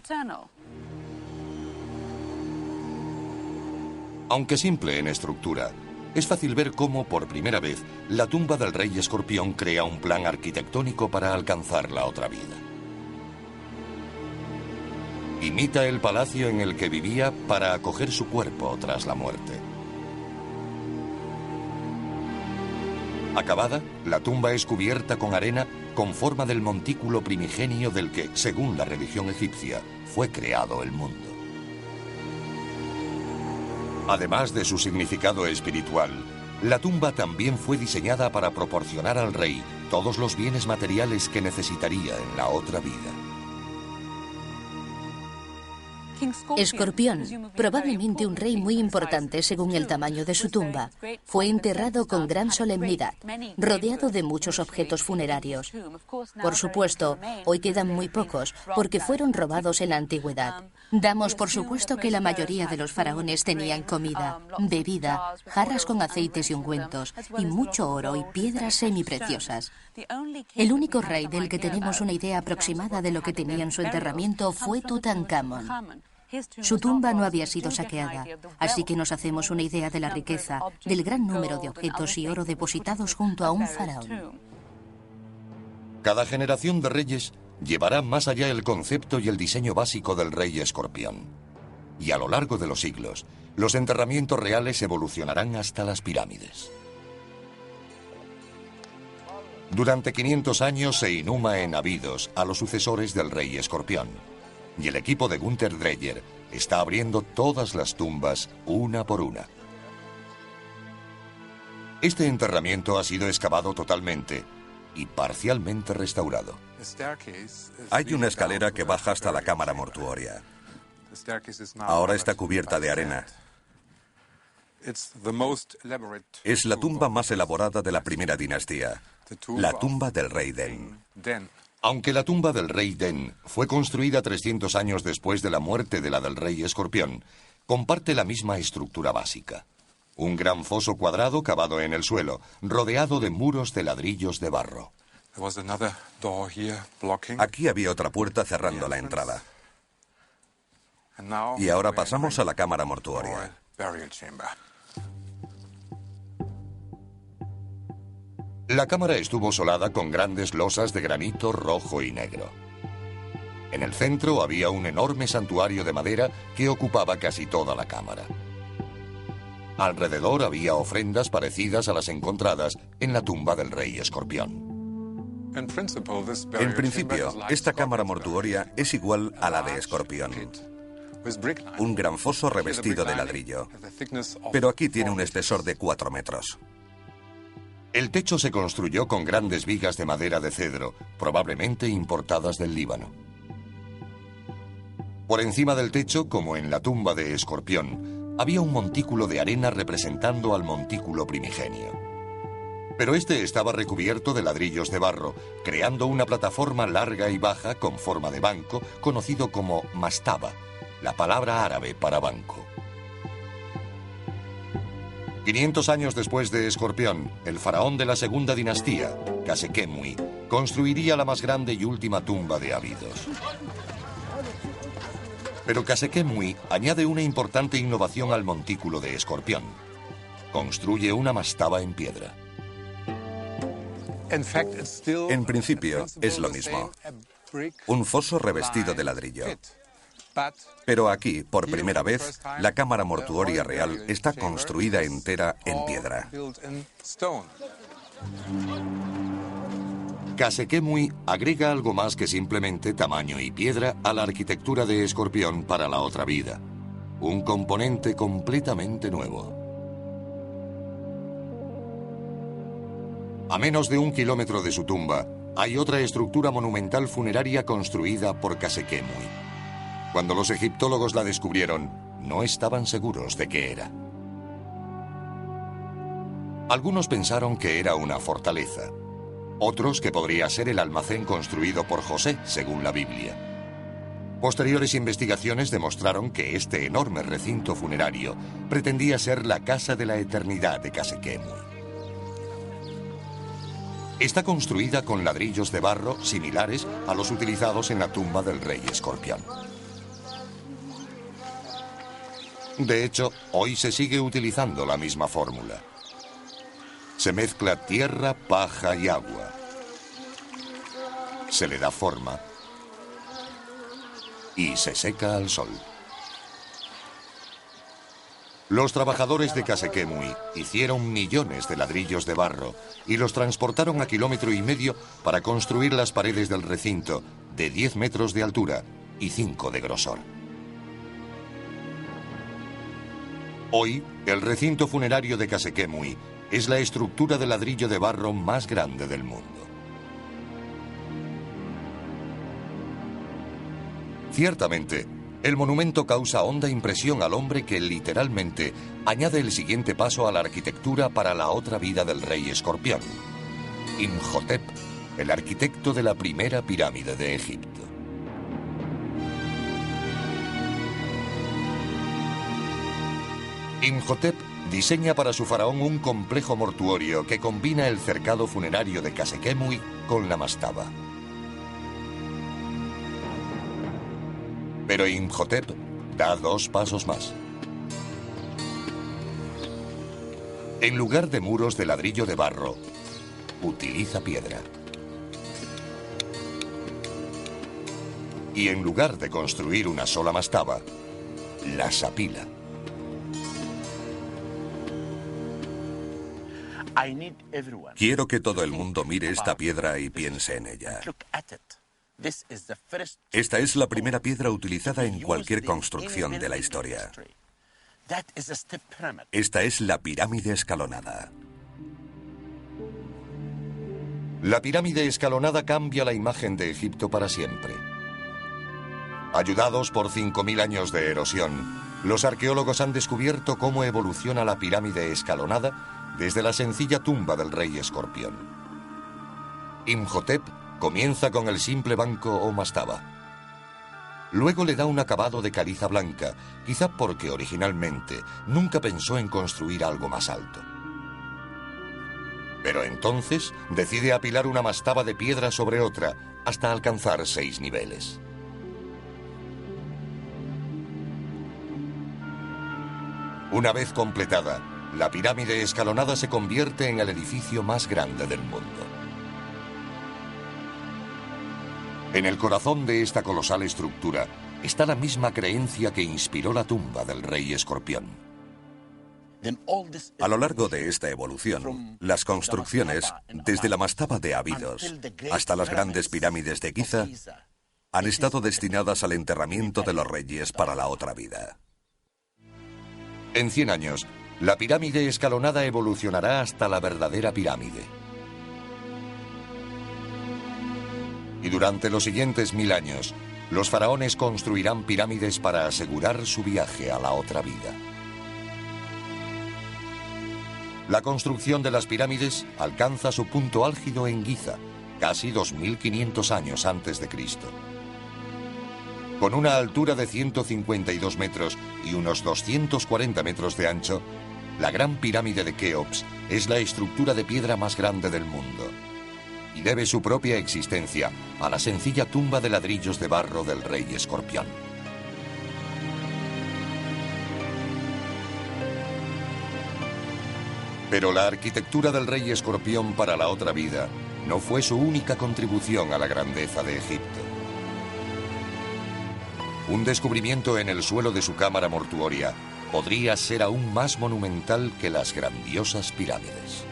Aunque simple en estructura, es fácil ver cómo, por primera vez, la tumba del rey escorpión crea un plan arquitectónico para alcanzar la otra vida. Imita el palacio en el que vivía para acoger su cuerpo tras la muerte. Acabada, la tumba es cubierta con arena con forma del montículo primigenio del que, según la religión egipcia, fue creado el mundo. Además de su significado espiritual, la tumba también fue diseñada para proporcionar al rey todos los bienes materiales que necesitaría en la otra vida. Escorpión, probablemente un rey muy importante según el tamaño de su tumba, fue enterrado con gran solemnidad, rodeado de muchos objetos funerarios. Por supuesto, hoy quedan muy pocos porque fueron robados en la antigüedad. Damos por supuesto que la mayoría de los faraones tenían comida, bebida, jarras con aceites y ungüentos, y mucho oro y piedras semipreciosas. El único rey del que tenemos una idea aproximada de lo que tenía en su enterramiento fue Tutankamón. Su tumba no había sido saqueada, así que nos hacemos una idea de la riqueza, del gran número de objetos y oro depositados junto a un faraón. Cada generación de reyes llevará más allá el concepto y el diseño básico del rey escorpión. Y a lo largo de los siglos, los enterramientos reales evolucionarán hasta las pirámides. Durante 500 años se inhuma en Abidos a los sucesores del rey escorpión. Y el equipo de Günther Dreyer está abriendo todas las tumbas una por una. Este enterramiento ha sido excavado totalmente y parcialmente restaurado. Hay una escalera que baja hasta la cámara mortuoria. Ahora está cubierta de arena. Es la tumba más elaborada de la primera dinastía, la tumba del rey Den. Aunque la tumba del rey Den fue construida 300 años después de la muerte de la del rey escorpión, comparte la misma estructura básica. Un gran foso cuadrado cavado en el suelo, rodeado de muros de ladrillos de barro. Aquí había otra puerta cerrando la entrada. Y ahora pasamos a la cámara mortuoria. La cámara estuvo solada con grandes losas de granito rojo y negro. En el centro había un enorme santuario de madera que ocupaba casi toda la cámara. Alrededor había ofrendas parecidas a las encontradas en la tumba del rey escorpión. En principio, esta cámara mortuoria es igual a la de Escorpión. Un gran foso revestido de ladrillo. Pero aquí tiene un espesor de 4 metros. El techo se construyó con grandes vigas de madera de cedro, probablemente importadas del Líbano. Por encima del techo, como en la tumba de Escorpión, había un montículo de arena representando al montículo primigenio. Pero este estaba recubierto de ladrillos de barro, creando una plataforma larga y baja con forma de banco, conocido como mastaba, la palabra árabe para banco. 500 años después de Escorpión, el faraón de la segunda dinastía, Khase-Khemui, construiría la más grande y última tumba de Abidos. Pero Khase-Khemui añade una importante innovación al montículo de Escorpión. Construye una mastaba en piedra. En principio, es lo mismo. Un foso revestido de ladrillo. Pero aquí, por primera vez, la cámara mortuoria real está construida entera en piedra. Khase-Khemui agrega algo más que simplemente tamaño y piedra a la arquitectura de Escorpión para la otra vida. Un componente completamente nuevo. A menos de 1 kilómetro de su tumba, hay otra estructura monumental funeraria construida por Khase-Khemui. Cuando los egiptólogos la descubrieron, no estaban seguros de qué era. Algunos pensaron que era una fortaleza. Otros que podría ser el almacén construido por José, según la Biblia. Posteriores investigaciones demostraron que este enorme recinto funerario pretendía ser la casa de la eternidad de Khase-Khemui. Está construida con ladrillos de barro similares a los utilizados en la tumba del rey Escorpión. De hecho, hoy se sigue utilizando la misma fórmula. Se mezcla tierra, paja y agua. Se le da forma y se seca al sol. Los trabajadores de Khase-Khemui hicieron millones de ladrillos de barro y los transportaron a 1,5 kilómetros para construir las paredes del recinto, de 10 metros de altura y 5 de grosor. Hoy, el recinto funerario de Khase-Khemui es la estructura de ladrillo de barro más grande del mundo. Ciertamente, El monumento causa honda impresión al hombre que literalmente añade el siguiente paso a la arquitectura para la otra vida del rey escorpión: Imhotep, el arquitecto de la primera pirámide de Egipto. Imhotep diseña para su faraón un complejo mortuorio que combina el cercado funerario de Khase-Khemui con la mastaba. Pero Imhotep da 2 pasos más. En lugar de muros de ladrillo de barro, utiliza piedra. Y en lugar de construir una sola mastaba, las apila. Quiero que todo el mundo mire esta piedra y piense en ella. Esta es la primera piedra utilizada en cualquier construcción de la historia. Esta es la pirámide escalonada. La pirámide escalonada cambia la imagen de Egipto para siempre. Ayudados por 5.000 años de erosión, los arqueólogos han descubierto cómo evoluciona la pirámide escalonada desde la sencilla tumba del rey escorpión. Imhotep comienza con el simple banco o mastaba. Luego le da un acabado de caliza blanca, quizá porque originalmente nunca pensó en construir algo más alto. Pero entonces decide apilar una mastaba de piedra sobre otra hasta alcanzar 6 niveles. Una vez completada, la pirámide escalonada se convierte en el edificio más grande del mundo. En el corazón de esta colosal estructura está la misma creencia que inspiró la tumba del rey escorpión. A lo largo de esta evolución, las construcciones, desde la mastaba de Abidos hasta las grandes pirámides de Giza, han estado destinadas al enterramiento de los reyes para la otra vida. En 100 años, la pirámide escalonada evolucionará hasta la verdadera pirámide. Y durante los siguientes 1000 años, los faraones construirán pirámides para asegurar su viaje a la otra vida. La construcción de las pirámides alcanza su punto álgido en Giza, casi 2500 años antes de Cristo. Con una altura de 152 metros y unos 240 metros de ancho, la Gran Pirámide de Keops es la estructura de piedra más grande del mundo y debe su propia existencia a la sencilla tumba de ladrillos de barro del rey escorpión. Pero la arquitectura del rey escorpión para la otra vida no fue su única contribución a la grandeza de Egipto. Un descubrimiento en el suelo de su cámara mortuoria podría ser aún más monumental que las grandiosas pirámides.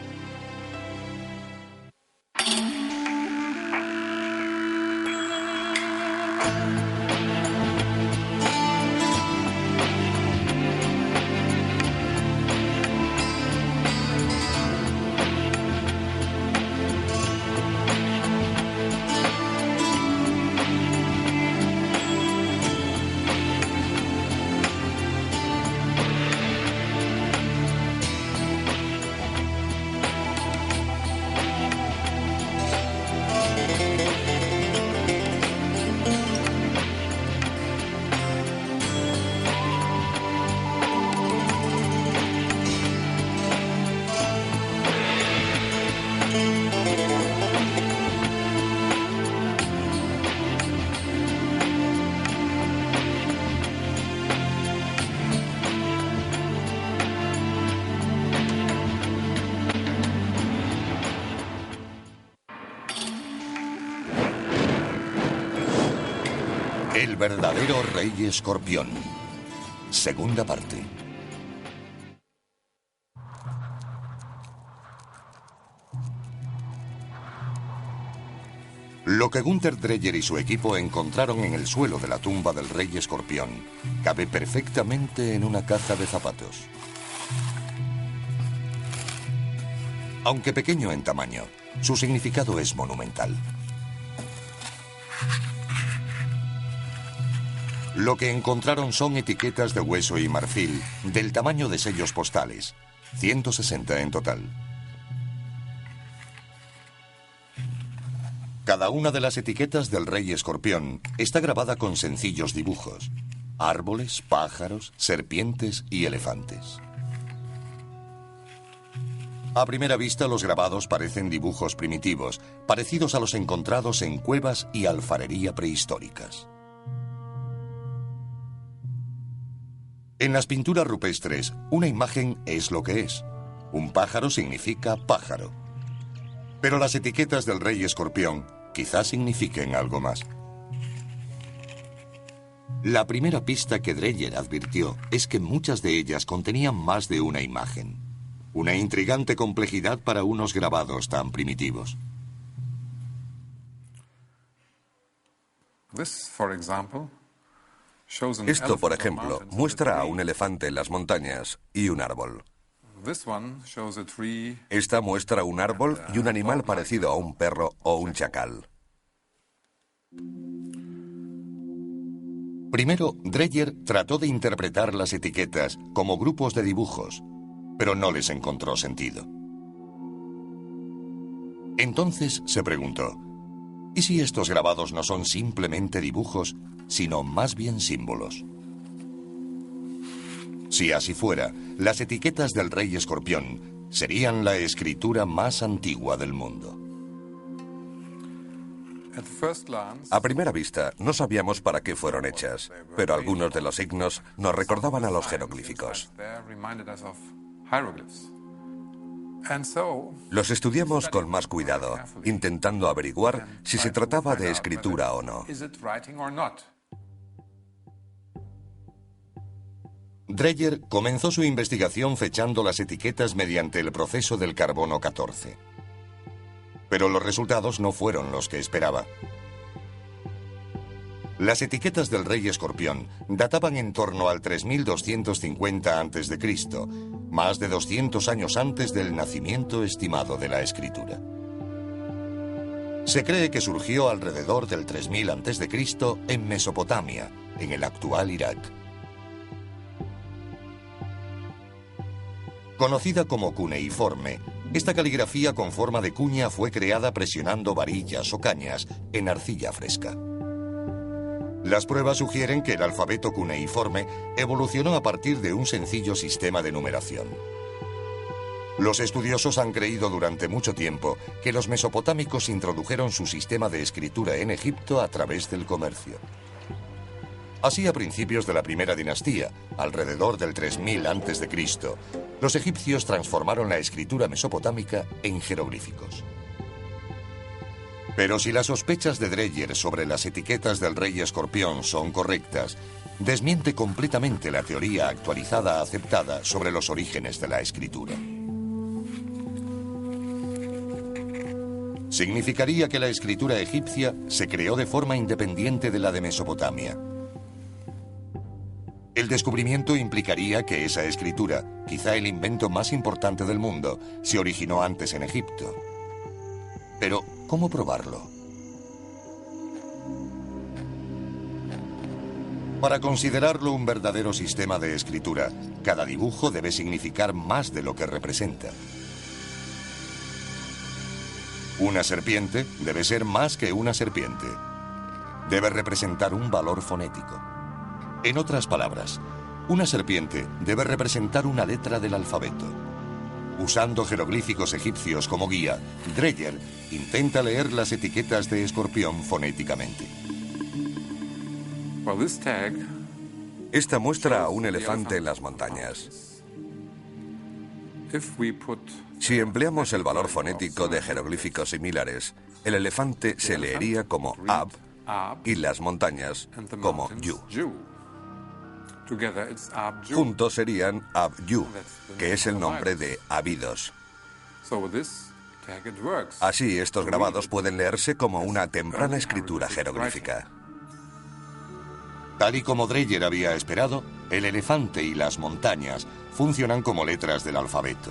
El verdadero rey escorpión. Segunda parte. Lo que Gunther Dreyer y su equipo encontraron en el suelo de la tumba del rey escorpión cabe perfectamente en una caja de zapatos. Aunque pequeño en tamaño, su significado es monumental. Lo que encontraron son etiquetas de hueso y marfil del tamaño de sellos postales, 160 en total. Cada una de las etiquetas del rey escorpión está grabada con sencillos dibujos: árboles, pájaros, serpientes y elefantes. A primera vista, los grabados parecen dibujos primitivos, parecidos a los encontrados en cuevas y alfarería prehistóricas. En las pinturas rupestres, una imagen es lo que es. Un pájaro significa pájaro. Pero las etiquetas del rey escorpión quizás signifiquen algo más. La primera pista que Dreyer advirtió es que muchas de ellas contenían más de una imagen. Una intrigante complejidad para unos grabados tan primitivos. Esto, por ejemplo, muestra a un elefante en las montañas y un árbol. Esta muestra un árbol y un animal parecido a un perro o un chacal. Primero, Dreyer trató de interpretar las etiquetas como grupos de dibujos, pero no les encontró sentido. Entonces se preguntó: ¿y si estos grabados no son simplemente dibujos, sino más bien símbolos? Si así fuera, las etiquetas del rey escorpión serían la escritura más antigua del mundo. A primera vista, no sabíamos para qué fueron hechas, pero algunos de los signos nos recordaban a los jeroglíficos. Los estudiamos con más cuidado, intentando averiguar si se trataba de escritura o no. Dreyer comenzó su investigación fechando las etiquetas mediante el proceso del carbono 14. Pero los resultados no fueron los que esperaba. Las etiquetas del rey escorpión databan en torno al 3250 a.C., más de 200 años antes del nacimiento estimado de la escritura. Se cree que surgió alrededor del 3000 a.C. en Mesopotamia, en el actual Irak. Conocida como cuneiforme, esta caligrafía con forma de cuña fue creada presionando varillas o cañas en arcilla fresca. Las pruebas sugieren que el alfabeto cuneiforme evolucionó a partir de un sencillo sistema de numeración. Los estudiosos han creído durante mucho tiempo que los mesopotámicos introdujeron su sistema de escritura en Egipto a través del comercio. Así, a principios de la primera dinastía, alrededor del 3000 a.C., los egipcios transformaron la escritura mesopotámica en jeroglíficos. Pero si las sospechas de Dreyer sobre las etiquetas del rey escorpión son correctas, desmiente completamente la teoría actualizada aceptada sobre los orígenes de la escritura. Significaría que la escritura egipcia se creó de forma independiente de la de Mesopotamia. El descubrimiento implicaría que esa escritura, quizá el invento más importante del mundo, se originó antes en Egipto. Pero, ¿cómo probarlo? Para considerarlo un verdadero sistema de escritura, cada dibujo debe significar más de lo que representa. Una serpiente debe ser más que una serpiente. Debe representar un valor fonético. En otras palabras, una serpiente debe representar una letra del alfabeto. Usando jeroglíficos egipcios como guía, Dreyer intenta leer las etiquetas de escorpión fonéticamente. Esta muestra a un elefante en las montañas. Si empleamos el valor fonético de jeroglíficos similares, el elefante se leería como Ab y las montañas como Yu. Juntos serían Ab-Yu, que es el nombre de Abidos. Así, estos grabados pueden leerse como una temprana escritura jeroglífica. Tal y como Dreyer había esperado, el elefante y las montañas funcionan como letras del alfabeto.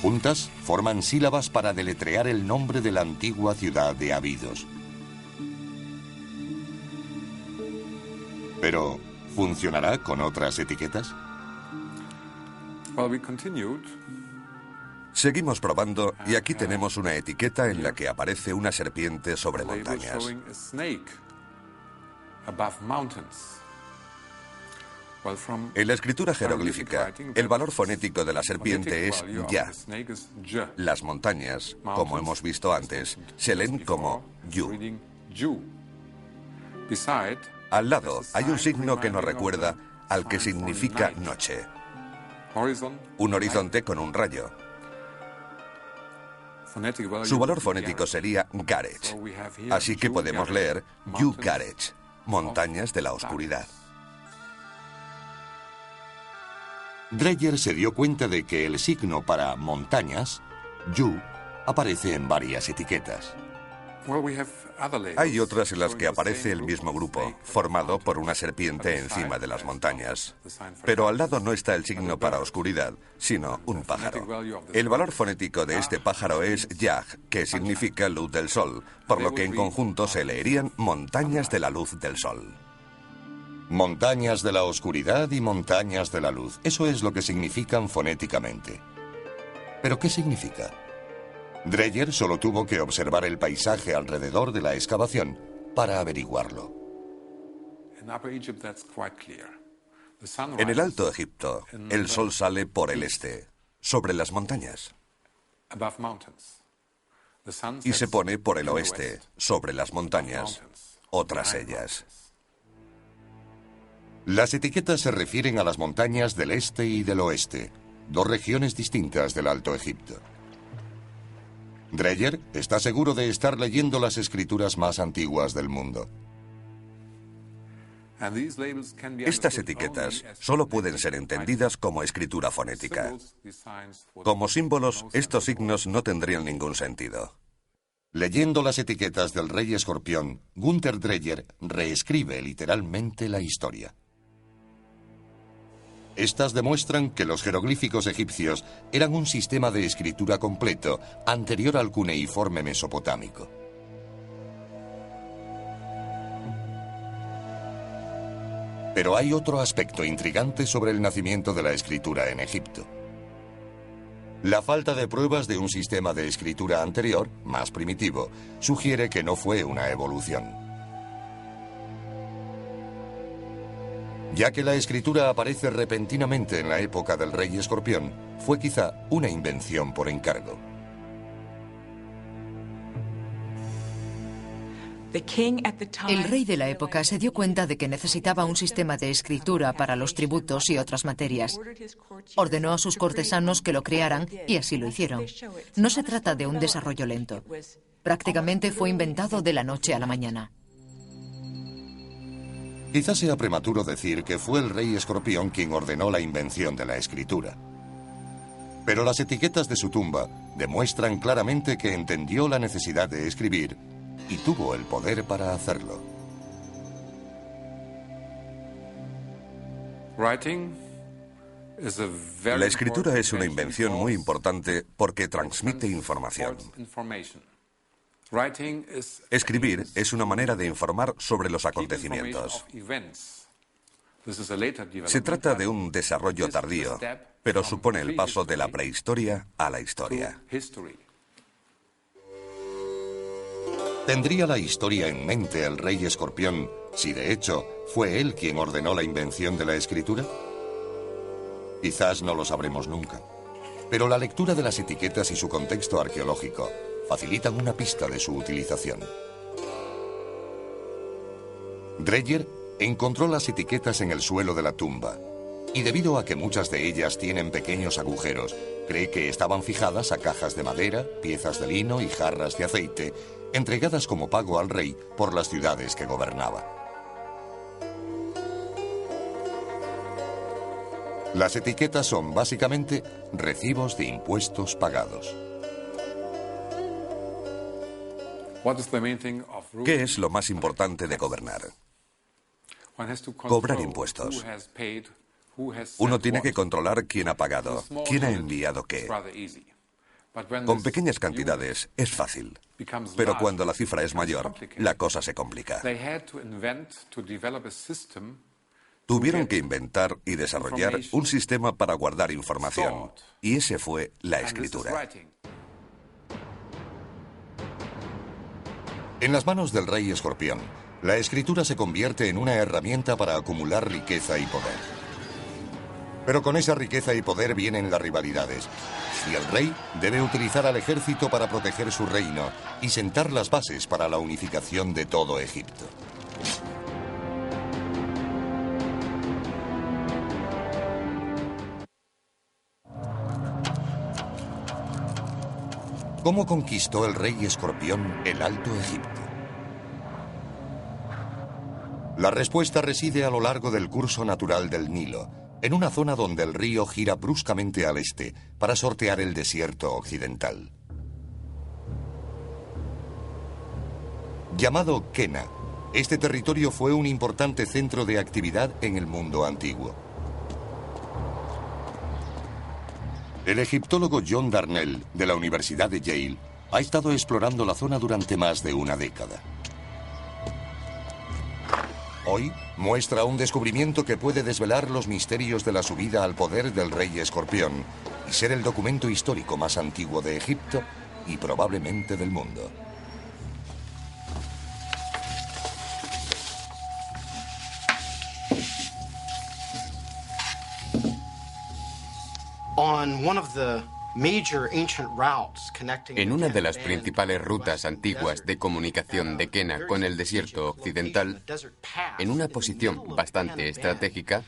Juntas, forman sílabas para deletrear el nombre de la antigua ciudad de Abidos. Pero, ¿funcionará con otras etiquetas? Seguimos probando y aquí tenemos una etiqueta en la que aparece una serpiente sobre montañas. En la escritura jeroglífica, el valor fonético de la serpiente es ya. Las montañas, como hemos visto antes, se leen como yu. Al lado hay un signo que nos recuerda al que significa noche. Un horizonte con un rayo. Su valor fonético sería Garech. Así que podemos leer Yu Garech, montañas de la oscuridad. Dreyer se dio cuenta de que el signo para montañas, Yu, aparece en varias etiquetas. Hay otras en las que aparece el mismo grupo, formado por una serpiente encima de las montañas. Pero al lado no está el signo para oscuridad, sino un pájaro. El valor fonético de este pájaro es Yag, que significa luz del sol, por lo que en conjunto se leerían montañas de la luz del sol. Montañas de la oscuridad y montañas de la luz. Eso es lo que significan fonéticamente. ¿Pero qué significa? Dreyer solo tuvo que observar el paisaje alrededor de la excavación para averiguarlo. En el Alto Egipto, el sol sale por el este, sobre las montañas, y se pone por el oeste, sobre las montañas, o tras ellas. Las etiquetas se refieren a las montañas del este y del oeste, dos regiones distintas del Alto Egipto. Dreyer está seguro de estar leyendo las escrituras más antiguas del mundo. Estas etiquetas solo pueden ser entendidas como escritura fonética. Como símbolos, estos signos no tendrían ningún sentido. Leyendo las etiquetas del rey escorpión, Gunther Dreyer reescribe literalmente la historia. Estas demuestran que los jeroglíficos egipcios eran un sistema de escritura completo anterior al cuneiforme mesopotámico. Pero hay otro aspecto intrigante sobre el nacimiento de la escritura en Egipto. La falta de pruebas de un sistema de escritura anterior, más primitivo, sugiere que no fue una evolución. Ya que la escritura aparece repentinamente en la época del rey escorpión, fue quizá una invención por encargo. El rey de la época se dio cuenta de que necesitaba un sistema de escritura para los tributos y otras materias. Ordenó a sus cortesanos que lo crearan y así lo hicieron. No se trata de un desarrollo lento. Prácticamente fue inventado de la noche a la mañana. Quizás sea prematuro decir que fue el rey escorpión quien ordenó la invención de la escritura. Pero las etiquetas de su tumba demuestran claramente que entendió la necesidad de escribir y tuvo el poder para hacerlo. La escritura es una invención muy importante porque transmite información. Escribir es una manera de informar sobre los acontecimientos. Se trata de un desarrollo tardío, pero supone el paso de la prehistoria a la historia. ¿Tendría la historia en mente el rey escorpión si de hecho fue él quien ordenó la invención de la escritura? Quizás no lo sabremos nunca, pero la lectura de las etiquetas y su contexto arqueológico facilitan una pista de su utilización. Dreyer encontró las etiquetas en el suelo de la tumba y debido a que muchas de ellas tienen pequeños agujeros, cree que estaban fijadas a cajas de madera, piezas de lino y jarras de aceite, entregadas como pago al rey por las ciudades que gobernaba. Las etiquetas son básicamente recibos de impuestos pagados. ¿Qué es lo más importante de gobernar? Cobrar impuestos. Uno tiene que controlar quién ha pagado, quién ha enviado qué. Con pequeñas cantidades es fácil, pero cuando la cifra es mayor, la cosa se complica. Tuvieron que inventar y desarrollar un sistema para guardar información, y ese fue la escritura. En las manos del rey escorpión, la escritura se convierte en una herramienta para acumular riqueza y poder. Pero con esa riqueza y poder vienen las rivalidades, y el rey debe utilizar al ejército para proteger su reino y sentar las bases para la unificación de todo Egipto. ¿Cómo conquistó el rey escorpión el Alto Egipto? La respuesta reside a lo largo del curso natural del Nilo, en una zona donde el río gira bruscamente al este para sortear el desierto occidental. Llamado Kena, este territorio fue un importante centro de actividad en el mundo antiguo. El egiptólogo John Darnell, de la Universidad de Yale, ha estado explorando la zona durante más de una década. Hoy muestra un descubrimiento que puede desvelar los misterios de la subida al poder del rey escorpión y ser el documento histórico más antiguo de Egipto y probablemente del mundo. En una de las principales rutas antiguas de comunicación de Kena con el desierto occidental, en una posición bastante estratégica,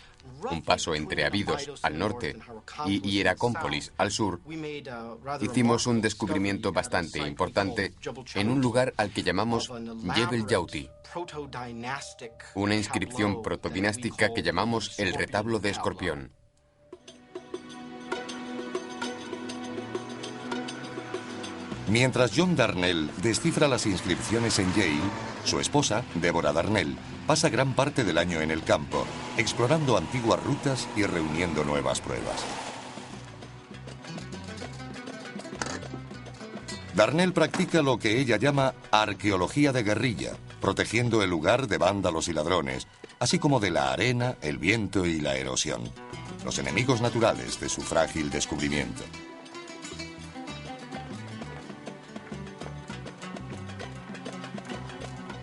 un paso entre Abidos al norte y Hieracómpolis al sur, hicimos un descubrimiento bastante importante en un lugar al que llamamos Jebel Yauti, una inscripción protodinástica que llamamos el retablo de Escorpión. Mientras John Darnell descifra las inscripciones en Yale, su esposa, Deborah Darnell, pasa gran parte del año en el campo, explorando antiguas rutas y reuniendo nuevas pruebas. Darnell practica lo que ella llama arqueología de guerrilla, protegiendo el lugar de vándalos y ladrones, así como de la arena, el viento y la erosión, los enemigos naturales de su frágil descubrimiento.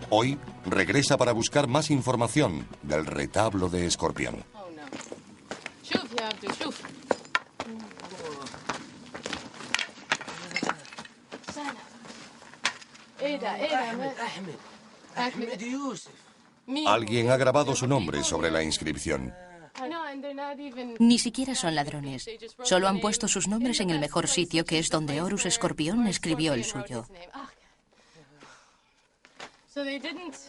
Hoy regresa para buscar más información del retablo de Escorpión. Alguien ha grabado su nombre sobre la inscripción. Ni siquiera son ladrones. Solo han puesto sus nombres en el mejor sitio, que es donde Horus Escorpión escribió el suyo.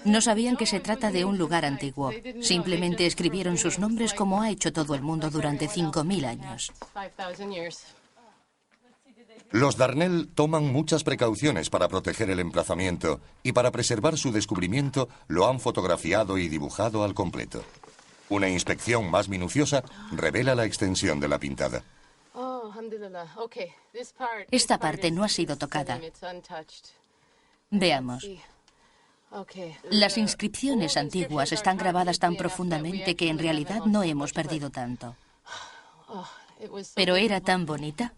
No sabían que se trata de un lugar antiguo. Simplemente escribieron sus nombres como ha hecho todo el mundo durante 5.000 años. Los Darnell toman muchas precauciones para proteger el emplazamiento y para preservar su descubrimiento lo han fotografiado y dibujado al completo. Una inspección más minuciosa revela la extensión de la pintada. Esta parte no ha sido tocada. Veamos. Las inscripciones antiguas están grabadas tan profundamente que en realidad no hemos perdido tanto. Pero era tan bonita.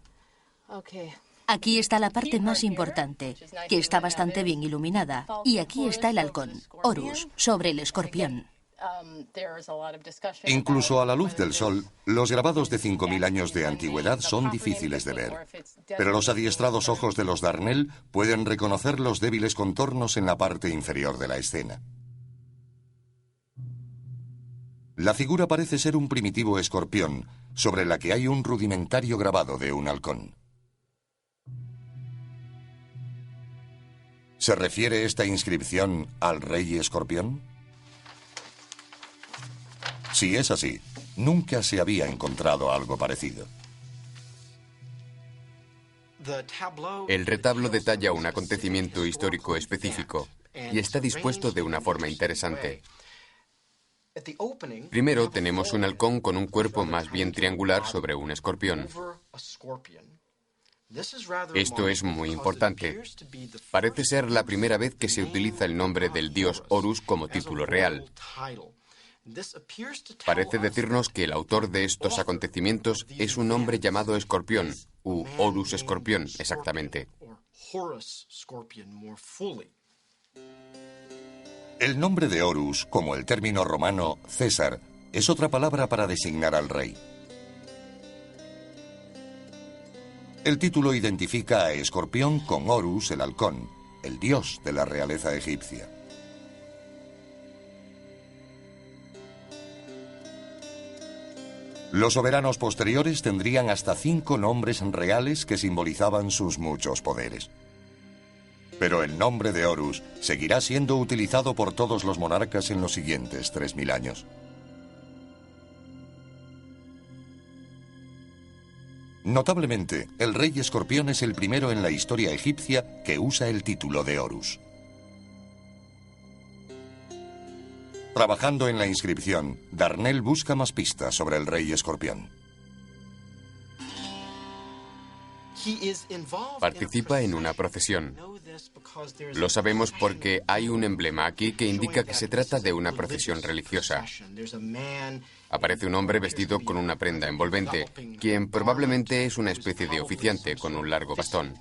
Aquí está la parte más importante, que está bastante bien iluminada. Y aquí está el halcón, Horus, sobre el escorpión. Incluso a la luz del sol, los grabados de 5.000 años de antigüedad son difíciles de ver. Pero los adiestrados ojos de los Darnell pueden reconocer los débiles contornos en la parte inferior de la escena. La figura parece ser un primitivo escorpión, sobre la que hay un rudimentario grabado de un halcón. ¿Se refiere esta inscripción al rey escorpión? Si es así, nunca se había encontrado algo parecido. El retablo detalla un acontecimiento histórico específico y está dispuesto de una forma interesante. Primero tenemos un halcón con un cuerpo más bien triangular sobre un escorpión. Esto es muy importante. Parece ser la primera vez que se utiliza el nombre del dios Horus como título real. Parece decirnos que el autor de estos acontecimientos es un hombre llamado Escorpión, u Horus Escorpión, exactamente. El nombre de Horus, como el término romano César, es otra palabra para designar al rey. El título identifica a Escorpión con Horus, el halcón, el dios de la realeza egipcia. Los soberanos posteriores tendrían hasta 5 nombres reales que simbolizaban sus muchos poderes. Pero el nombre de Horus seguirá siendo utilizado por todos los monarcas en los siguientes 3000 años. Notablemente, el rey Escorpión es el primero en la historia egipcia que usa el título de Horus. Trabajando en la inscripción, Darnell busca más pistas sobre el rey Escorpión. Participa en una procesión. Lo sabemos porque hay un emblema aquí que indica que se trata de una procesión religiosa. Aparece un hombre vestido con una prenda envolvente, quien probablemente es una especie de oficiante con un largo bastón.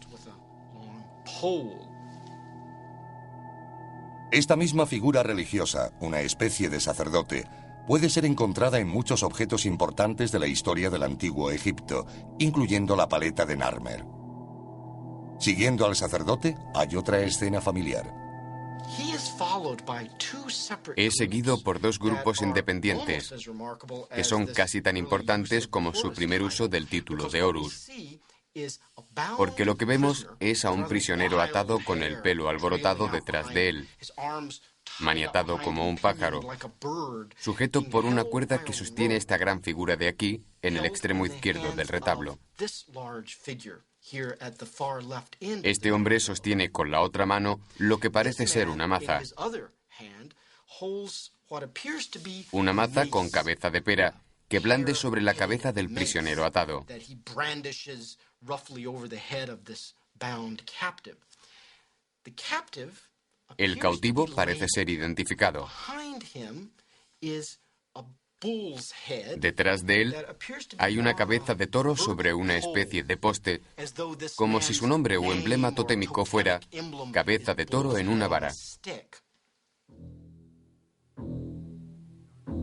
Esta misma figura religiosa, una especie de sacerdote, puede ser encontrada en muchos objetos importantes de la historia del antiguo Egipto, incluyendo la paleta de Narmer. Siguiendo al sacerdote, hay otra escena familiar. Es seguido por 2 grupos independientes, que son casi tan importantes como su primer uso del título de Horus. Porque lo que vemos es a un prisionero atado con el pelo alborotado detrás de él, maniatado como un pájaro, sujeto por una cuerda que sostiene esta gran figura de aquí, en el extremo izquierdo del retablo. Este hombre sostiene con la otra mano lo que parece ser una maza. Una maza con cabeza de pera que blande sobre la cabeza del prisionero atado. El cautivo parece ser identificado. Detrás de él hay una cabeza de toro sobre una especie de poste, como si su nombre o emblema totémico fuera cabeza de toro en una vara.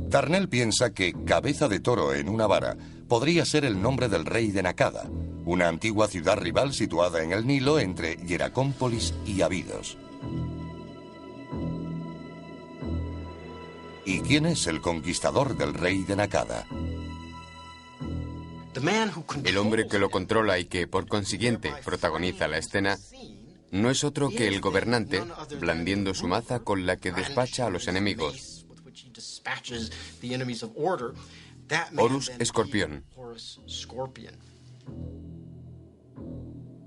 Darnell piensa que cabeza de toro en una vara podría ser el nombre del rey de Nakada, una antigua ciudad rival situada en el Nilo entre Hieracómpolis y Abidos. ¿Y quién es el conquistador del rey de Nakada? El hombre que lo controla y que, por consiguiente, protagoniza la escena, no es otro que el gobernante, blandiendo su maza con la que despacha a los enemigos. Horus Escorpión.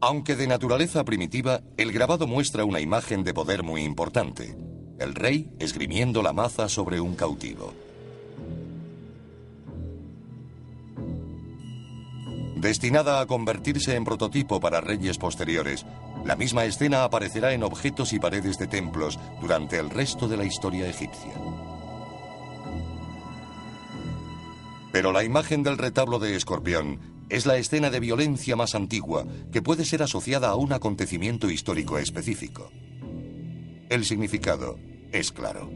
Aunque de naturaleza primitiva, el grabado muestra una imagen de poder muy importante: el rey esgrimiendo la maza sobre un cautivo. Destinada a convertirse en prototipo para reyes posteriores, la misma escena aparecerá en objetos y paredes de templos durante el resto de la historia egipcia. Pero la imagen del retablo de Escorpión es la escena de violencia más antigua que puede ser asociada a un acontecimiento histórico específico. El significado es claro.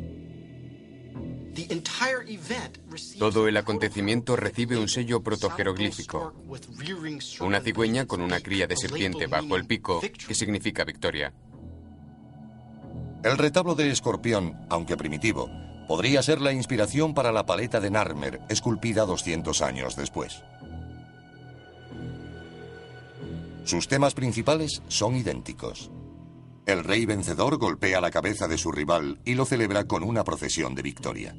Todo el acontecimiento recibe un sello protojeroglífico, una cigüeña con una cría de serpiente bajo el pico, que significa victoria. El retablo de Escorpión, aunque primitivo, podría ser la inspiración para la paleta de Narmer, esculpida 200 años después. Sus temas principales son idénticos. El rey vencedor golpea la cabeza de su rival y lo celebra con una procesión de victoria.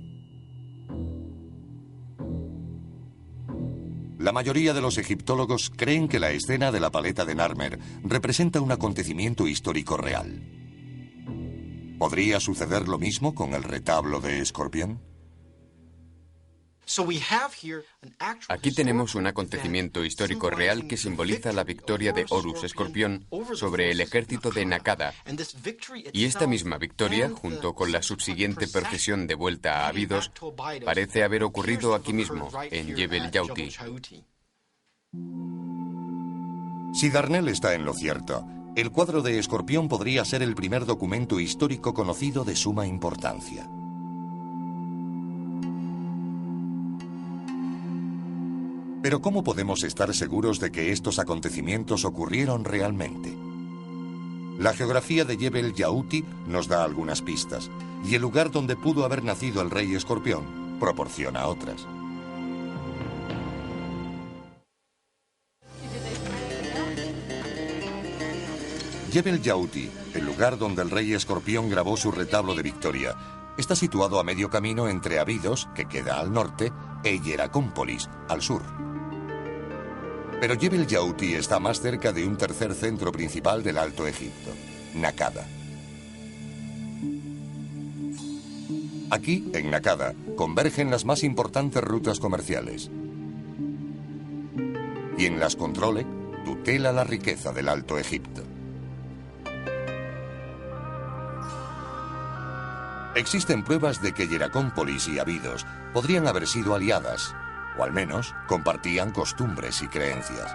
La mayoría de los egiptólogos creen que la escena de la paleta de Narmer representa un acontecimiento histórico real. ¿Podría suceder lo mismo con el retablo de Escorpión? Aquí tenemos un acontecimiento histórico real que simboliza la victoria de Horus Escorpión sobre el ejército de Nakada. Y esta misma victoria, junto con la subsiguiente procesión de vuelta a Abidos, parece haber ocurrido aquí mismo, en Jebel Yauti. Si Darnell está en lo cierto, el cuadro de Escorpión podría ser el primer documento histórico conocido de suma importancia. Pero ¿cómo podemos estar seguros de que estos acontecimientos ocurrieron realmente? La geografía de Jebel Yauti nos da algunas pistas, y el lugar donde pudo haber nacido el rey Escorpión proporciona otras. Jebel Yauti, el lugar donde el rey Escorpión grabó su retablo de victoria, está situado a medio camino entre Abidos, que queda al norte, e Hieracómpolis, al sur. Pero Jebel Yauti está más cerca de un tercer centro principal del Alto Egipto, Nakada. Aquí, en Nakada, convergen las más importantes rutas comerciales. Quien las controle, tutela la riqueza del Alto Egipto. Existen pruebas de que Hieracómpolis y Abidos podrían haber sido aliadas, o al menos compartían costumbres y creencias.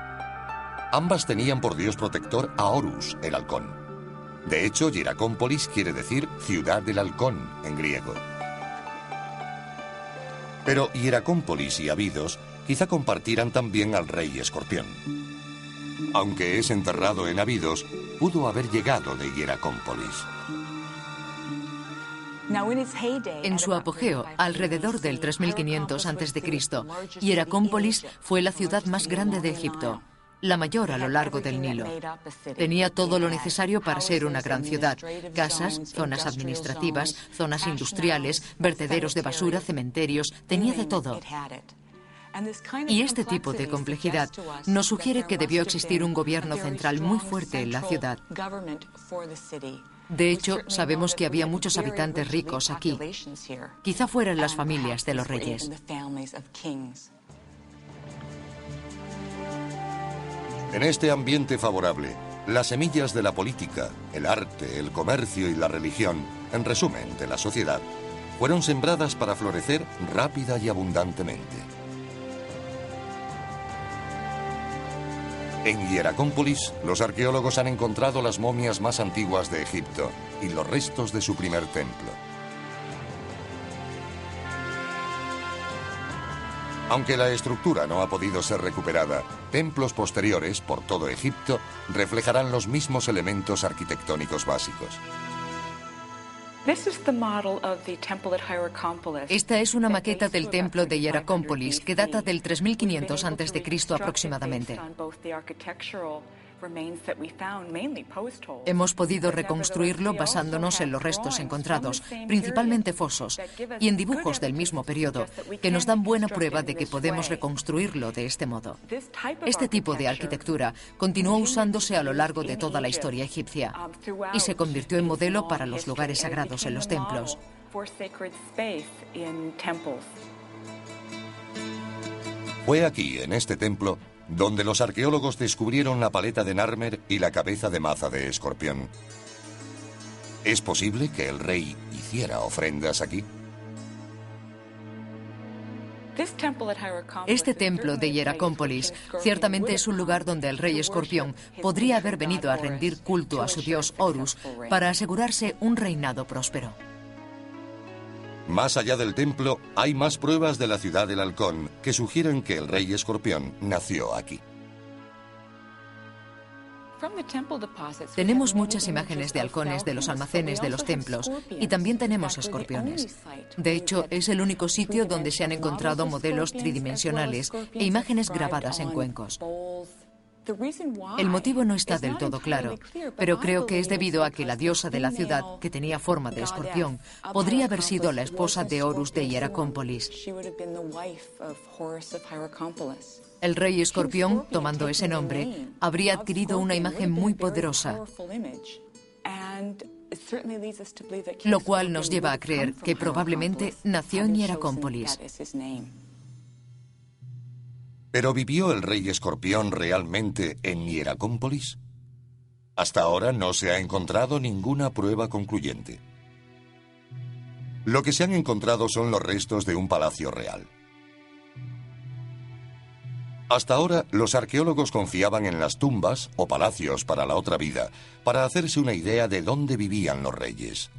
Ambas tenían por dios protector a Horus, el halcón. De hecho, Hieracómpolis quiere decir ciudad del halcón en griego. Pero Hieracómpolis y Abidos quizá compartieran también al rey Escorpión. Aunque es enterrado en Abidos, pudo haber llegado de Hieracómpolis. En su apogeo, alrededor del 3500 a.C., Hieracómpolis fue la ciudad más grande de Egipto, la mayor a lo largo del Nilo. Tenía todo lo necesario para ser una gran ciudad: casas, zonas administrativas, zonas industriales, vertederos de basura, cementerios, tenía de todo. Y este tipo de complejidad nos sugiere que debió existir un gobierno central muy fuerte en la ciudad. De hecho, sabemos que había muchos habitantes ricos aquí. Quizá fueran las familias de los reyes. En este ambiente favorable, las semillas de la política, el arte, el comercio y la religión, en resumen, de la sociedad, fueron sembradas para florecer rápida y abundantemente. En Hieracómpolis, los arqueólogos han encontrado las momias más antiguas de Egipto y los restos de su primer templo. Aunque la estructura no ha podido ser recuperada, templos posteriores por todo Egipto reflejarán los mismos elementos arquitectónicos básicos. Esta es una maqueta del templo de Hieracómpolis que data del 3500 a.C. aproximadamente. Hemos podido reconstruirlo basándonos en los restos encontrados, principalmente fosos, y en dibujos del mismo periodo, que nos dan buena prueba de que podemos reconstruirlo de este modo. Este tipo de arquitectura continuó usándose a lo largo de toda la historia egipcia y se convirtió en modelo para los lugares sagrados en los templos. Fue aquí, en este templo, donde los arqueólogos descubrieron la paleta de Narmer y la cabeza de maza de Escorpión. ¿Es posible que el rey hiciera ofrendas aquí? Este templo de Hieracómpolis ciertamente es un lugar donde el rey Escorpión podría haber venido a rendir culto a su dios Horus para asegurarse un reinado próspero. Más allá del templo, hay más pruebas de la ciudad del halcón que sugieren que el rey Escorpión nació aquí. Tenemos muchas imágenes de halcones de los almacenes de los templos y también tenemos escorpiones. De hecho, es el único sitio donde se han encontrado modelos tridimensionales e imágenes grabadas en cuencos. El motivo no está del todo claro, pero creo que es debido a que la diosa de la ciudad, que tenía forma de escorpión, podría haber sido la esposa de Horus de Hieracómpolis. El rey Escorpión, tomando ese nombre, habría adquirido una imagen muy poderosa, lo cual nos lleva a creer que probablemente nació en Hieracómpolis. ¿Pero vivió el rey escorpión realmente en Hieracómpolis? Hasta ahora no se ha encontrado ninguna prueba concluyente. Lo que se han encontrado son los restos de un palacio real. Hasta ahora, los arqueólogos confiaban en las tumbas o palacios para la otra vida, para hacerse una idea de dónde vivían los reyes.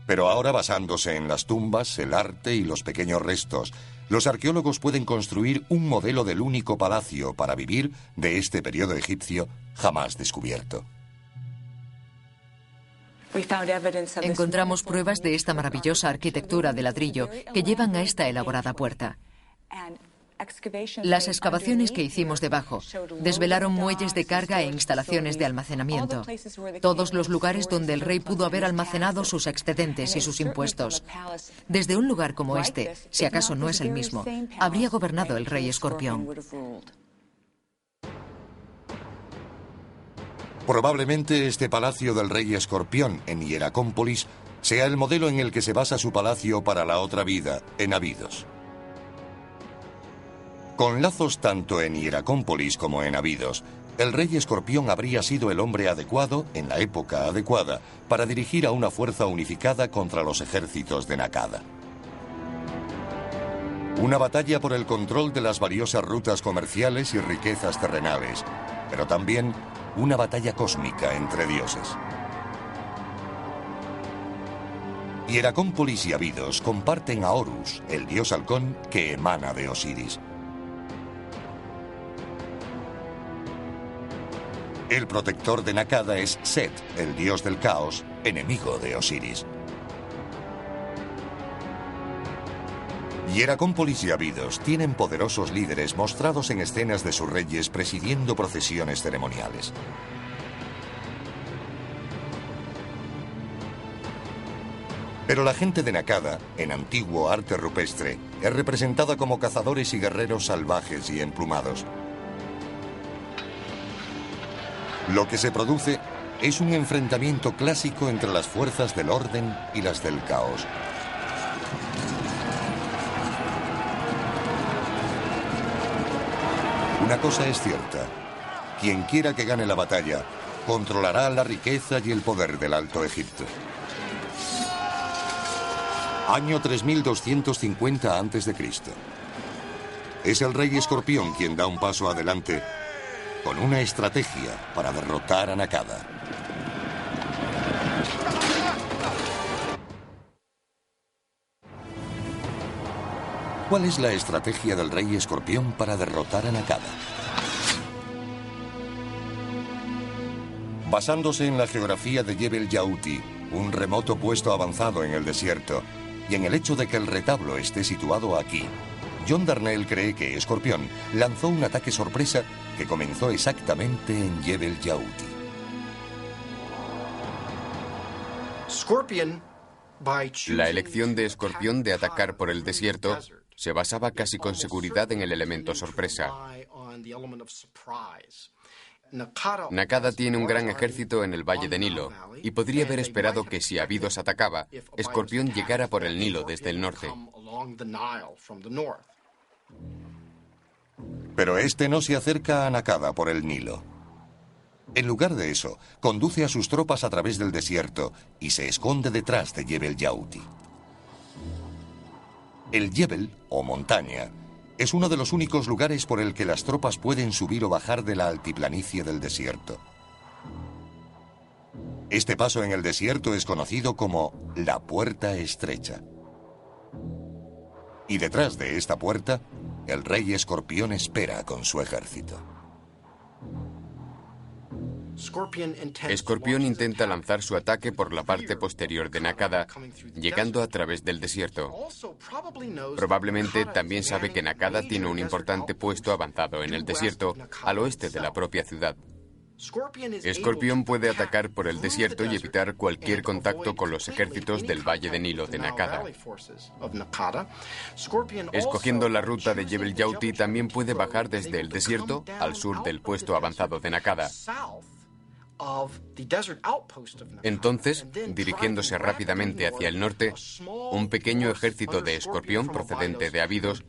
Pero ahora, basándose en las tumbas, el arte y los pequeños restos, los arqueólogos pueden construir un modelo del único palacio para vivir de este periodo egipcio jamás descubierto. Encontramos pruebas de esta maravillosa arquitectura de ladrillo que llevan a esta elaborada puerta. Las excavaciones que hicimos debajo desvelaron muelles de carga e instalaciones de almacenamiento. Todos los lugares donde el rey pudo haber almacenado sus excedentes y sus impuestos. Desde un lugar como este, si acaso no es el mismo, habría gobernado el rey escorpión. Probablemente este palacio del rey escorpión en Hieracómpolis sea el modelo en el que se basa su palacio para la otra vida, en Abidos. Con lazos tanto en Hieracómpolis como en Abidos, el rey escorpión habría sido el hombre adecuado, en la época adecuada, para dirigir a una fuerza unificada contra los ejércitos de Nakada. Una batalla por el control de las valiosas rutas comerciales y riquezas terrenales, pero también una batalla cósmica entre dioses. Hieracómpolis y Abidos comparten a Horus, el dios halcón que emana de Osiris. El protector de Nakada es Set, el dios del caos, enemigo de Osiris. Hieracómpolis y Abidos tienen poderosos líderes mostrados en escenas de sus reyes presidiendo procesiones ceremoniales. Pero la gente de Nakada, en antiguo arte rupestre, es representada como cazadores y guerreros salvajes y emplumados. Lo que se produce es un enfrentamiento clásico entre las fuerzas del orden y las del caos. Una cosa es cierta: quien quiera que gane la batalla, controlará la riqueza y el poder del Alto Egipto. Año 3250 a.C. Es el rey escorpión quien da un paso adelante con una estrategia para derrotar a Nakada. ¿Cuál es la estrategia del rey escorpión para derrotar a Nakada? Basándose en la geografía de Jebel Yauti, un remoto puesto avanzado en el desierto, y en el hecho de que el retablo esté situado aquí, John Darnell cree que Escorpión lanzó un ataque sorpresa que comenzó exactamente en Jebel Yauti. La elección de Escorpión de atacar por el desierto se basaba casi con seguridad en el elemento sorpresa. Nakada tiene un gran ejército en el Valle de Nilo y podría haber esperado que si Abidos atacaba, Escorpión llegara por el Nilo desde el norte. Pero este no se acerca a Nakada por el Nilo. En lugar de eso, conduce a sus tropas a través del desierto y se esconde detrás de Jebel Yauti. El Jebel, o montaña, es uno de los únicos lugares por el que las tropas pueden subir o bajar de la altiplanicie del desierto. Este paso en el desierto es conocido como la Puerta Estrecha. Y detrás de esta puerta, el rey Escorpión espera con su ejército. Escorpión intenta lanzar su ataque por la parte posterior de Nakada, llegando a través del desierto. Probablemente también sabe que Nakada tiene un importante puesto avanzado en el desierto, al oeste de la propia ciudad. Escorpión puede atacar por el desierto y evitar cualquier contacto con los ejércitos del Valle de Nilo de Nakada. Escogiendo la ruta de Jebel Yauti, también puede bajar desde el desierto al sur del puesto avanzado de Nakada. Entonces, dirigiéndose rápidamente hacia el norte, un pequeño ejército de Escorpión procedente de Abidos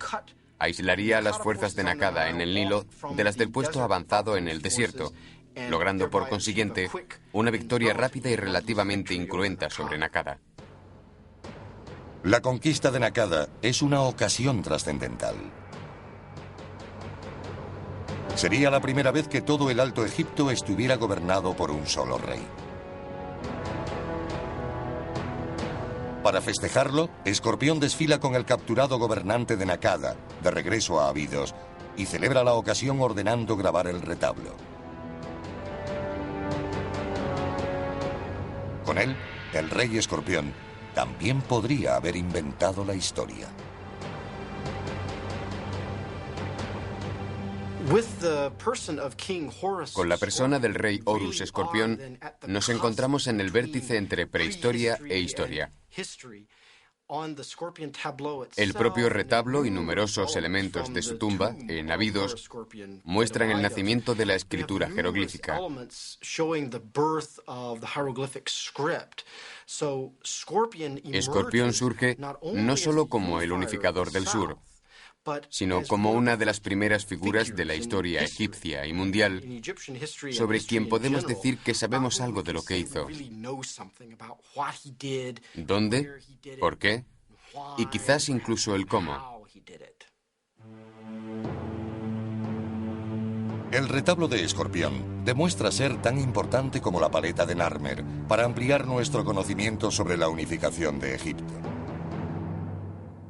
Aislaría a las fuerzas de Nakada en el Nilo de las del puesto avanzado en el desierto, logrando por consiguiente una victoria rápida y relativamente incruenta sobre Nakada. La conquista de Nakada es una ocasión trascendental. Sería la primera vez que todo el Alto Egipto estuviera gobernado por un solo rey. Para festejarlo, Escorpión desfila con el capturado gobernante de Nakada, de regreso a Abidos, y celebra la ocasión ordenando grabar el retablo. Con él, el rey Escorpión también podría haber inventado la historia. Con la persona del rey Horus Escorpión, nos encontramos en el vértice entre prehistoria e historia. El propio retablo y numerosos elementos de su tumba, en Abidos, muestran el nacimiento de la escritura jeroglífica. Escorpión surge no solo como el unificador del sur, sino como una de las primeras figuras de la historia egipcia y mundial, sobre quien podemos decir que sabemos algo de lo que hizo, dónde, por qué, y quizás incluso el cómo. El retablo de Escorpión demuestra ser tan importante como la paleta de Narmer para ampliar nuestro conocimiento sobre la unificación de Egipto.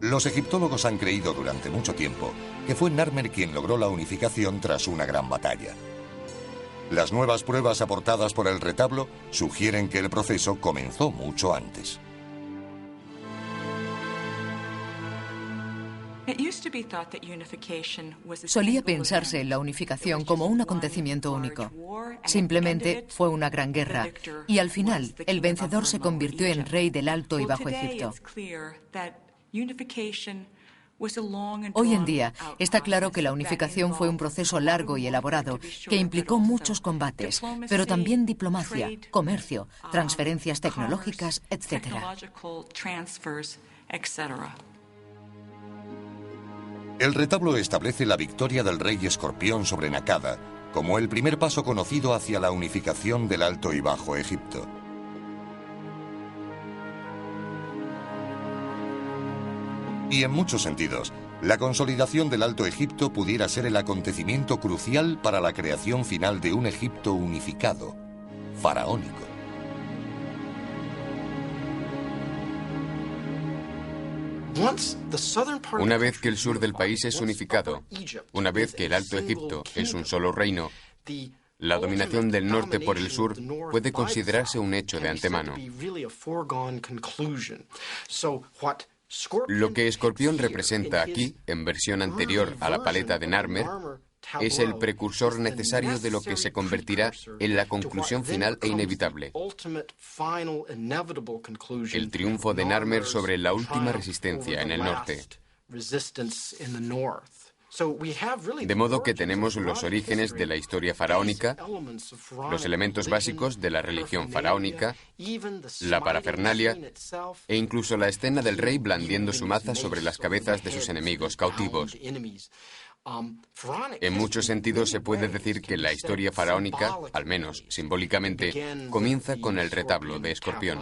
Los egiptólogos han creído durante mucho tiempo que fue Narmer quien logró la unificación tras una gran batalla. Las nuevas pruebas aportadas por el retablo sugieren que el proceso comenzó mucho antes. Solía pensarse en la unificación como un acontecimiento único. Simplemente fue una gran guerra y al final el vencedor se convirtió en rey del Alto y Bajo Egipto. Hoy en día está claro que la unificación fue un proceso largo y elaborado que implicó muchos combates, pero también diplomacia, comercio, transferencias tecnológicas, etc. El retablo establece la victoria del rey Escorpión sobre Nakada como el primer paso conocido hacia la unificación del Alto y Bajo Egipto. Y en muchos sentidos, la consolidación del Alto Egipto pudiera ser el acontecimiento crucial para la creación final de un Egipto unificado, faraónico. Una vez que el sur del país es unificado, una vez que el Alto Egipto es un solo reino, la dominación del norte por el sur puede considerarse un hecho de antemano. Lo que Escorpión representa aquí, en versión anterior a la paleta de Narmer, es el precursor necesario de lo que se convertirá en la conclusión final e inevitable. El triunfo de Narmer sobre la última resistencia en el norte. De modo que tenemos los orígenes de la historia faraónica, los elementos básicos de la religión faraónica, la parafernalia e incluso la escena del rey blandiendo su maza sobre las cabezas de sus enemigos cautivos. En muchos sentidos se puede decir que la historia faraónica, al menos simbólicamente, comienza con el retablo de Escorpión.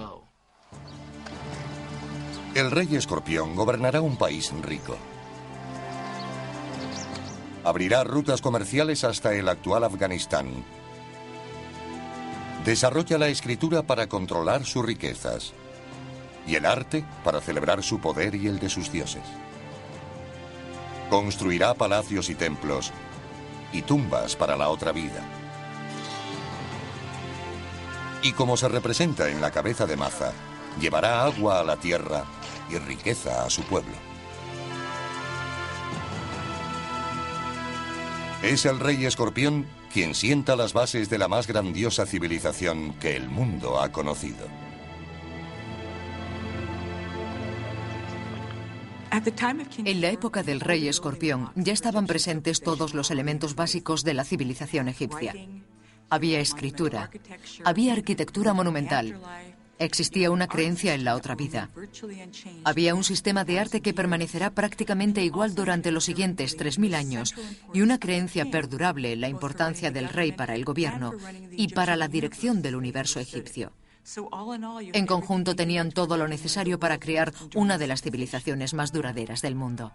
El rey Escorpión gobernará un país rico. Abrirá rutas comerciales hasta el actual Afganistán. Desarrolla la escritura para controlar sus riquezas y el arte para celebrar su poder y el de sus dioses. Construirá palacios y templos y tumbas para la otra vida. Y como se representa en la cabeza de maza, llevará agua a la tierra y riqueza a su pueblo. Es el rey Escorpión quien sienta las bases de la más grandiosa civilización que el mundo ha conocido. En la época del rey Escorpión ya estaban presentes todos los elementos básicos de la civilización egipcia. Había escritura, había arquitectura monumental, Existía una creencia en la otra vida. Había un sistema de arte que permanecerá prácticamente igual durante los siguientes 3000 años y una creencia perdurable en la importancia del rey para el gobierno y para la dirección del universo egipcio. En conjunto tenían todo lo necesario para crear una de las civilizaciones más duraderas del mundo.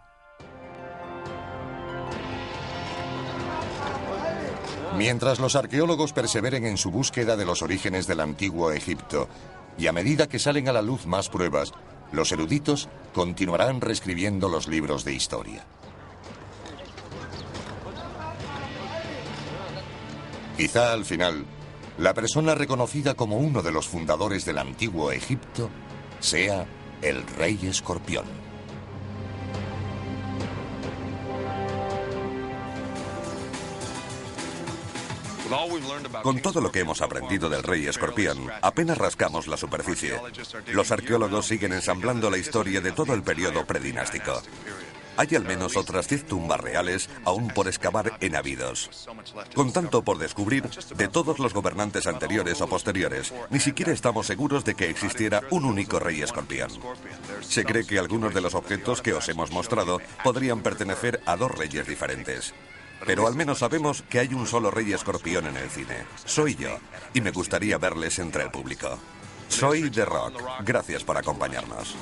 Mientras los arqueólogos perseveren en su búsqueda de los orígenes del antiguo Egipto, y a medida que salen a la luz más pruebas, los eruditos continuarán reescribiendo los libros de historia. Quizá al final, la persona reconocida como uno de los fundadores del antiguo Egipto sea el Rey Escorpión. Con todo lo que hemos aprendido del Rey Escorpión, apenas rascamos la superficie. Los arqueólogos siguen ensamblando la historia de todo el periodo predinástico. Hay al menos otras 10 tumbas reales aún por excavar en Abidos. Con tanto por descubrir de todos los gobernantes anteriores o posteriores, ni siquiera estamos seguros de que existiera un único Rey Escorpión. Se cree que algunos de los objetos que os hemos mostrado podrían pertenecer a 2 reyes diferentes. Pero al menos sabemos que hay un solo Rey Escorpión en el cine. Soy yo, y me gustaría verles entre el público. Soy The Rock. Gracias por acompañarnos.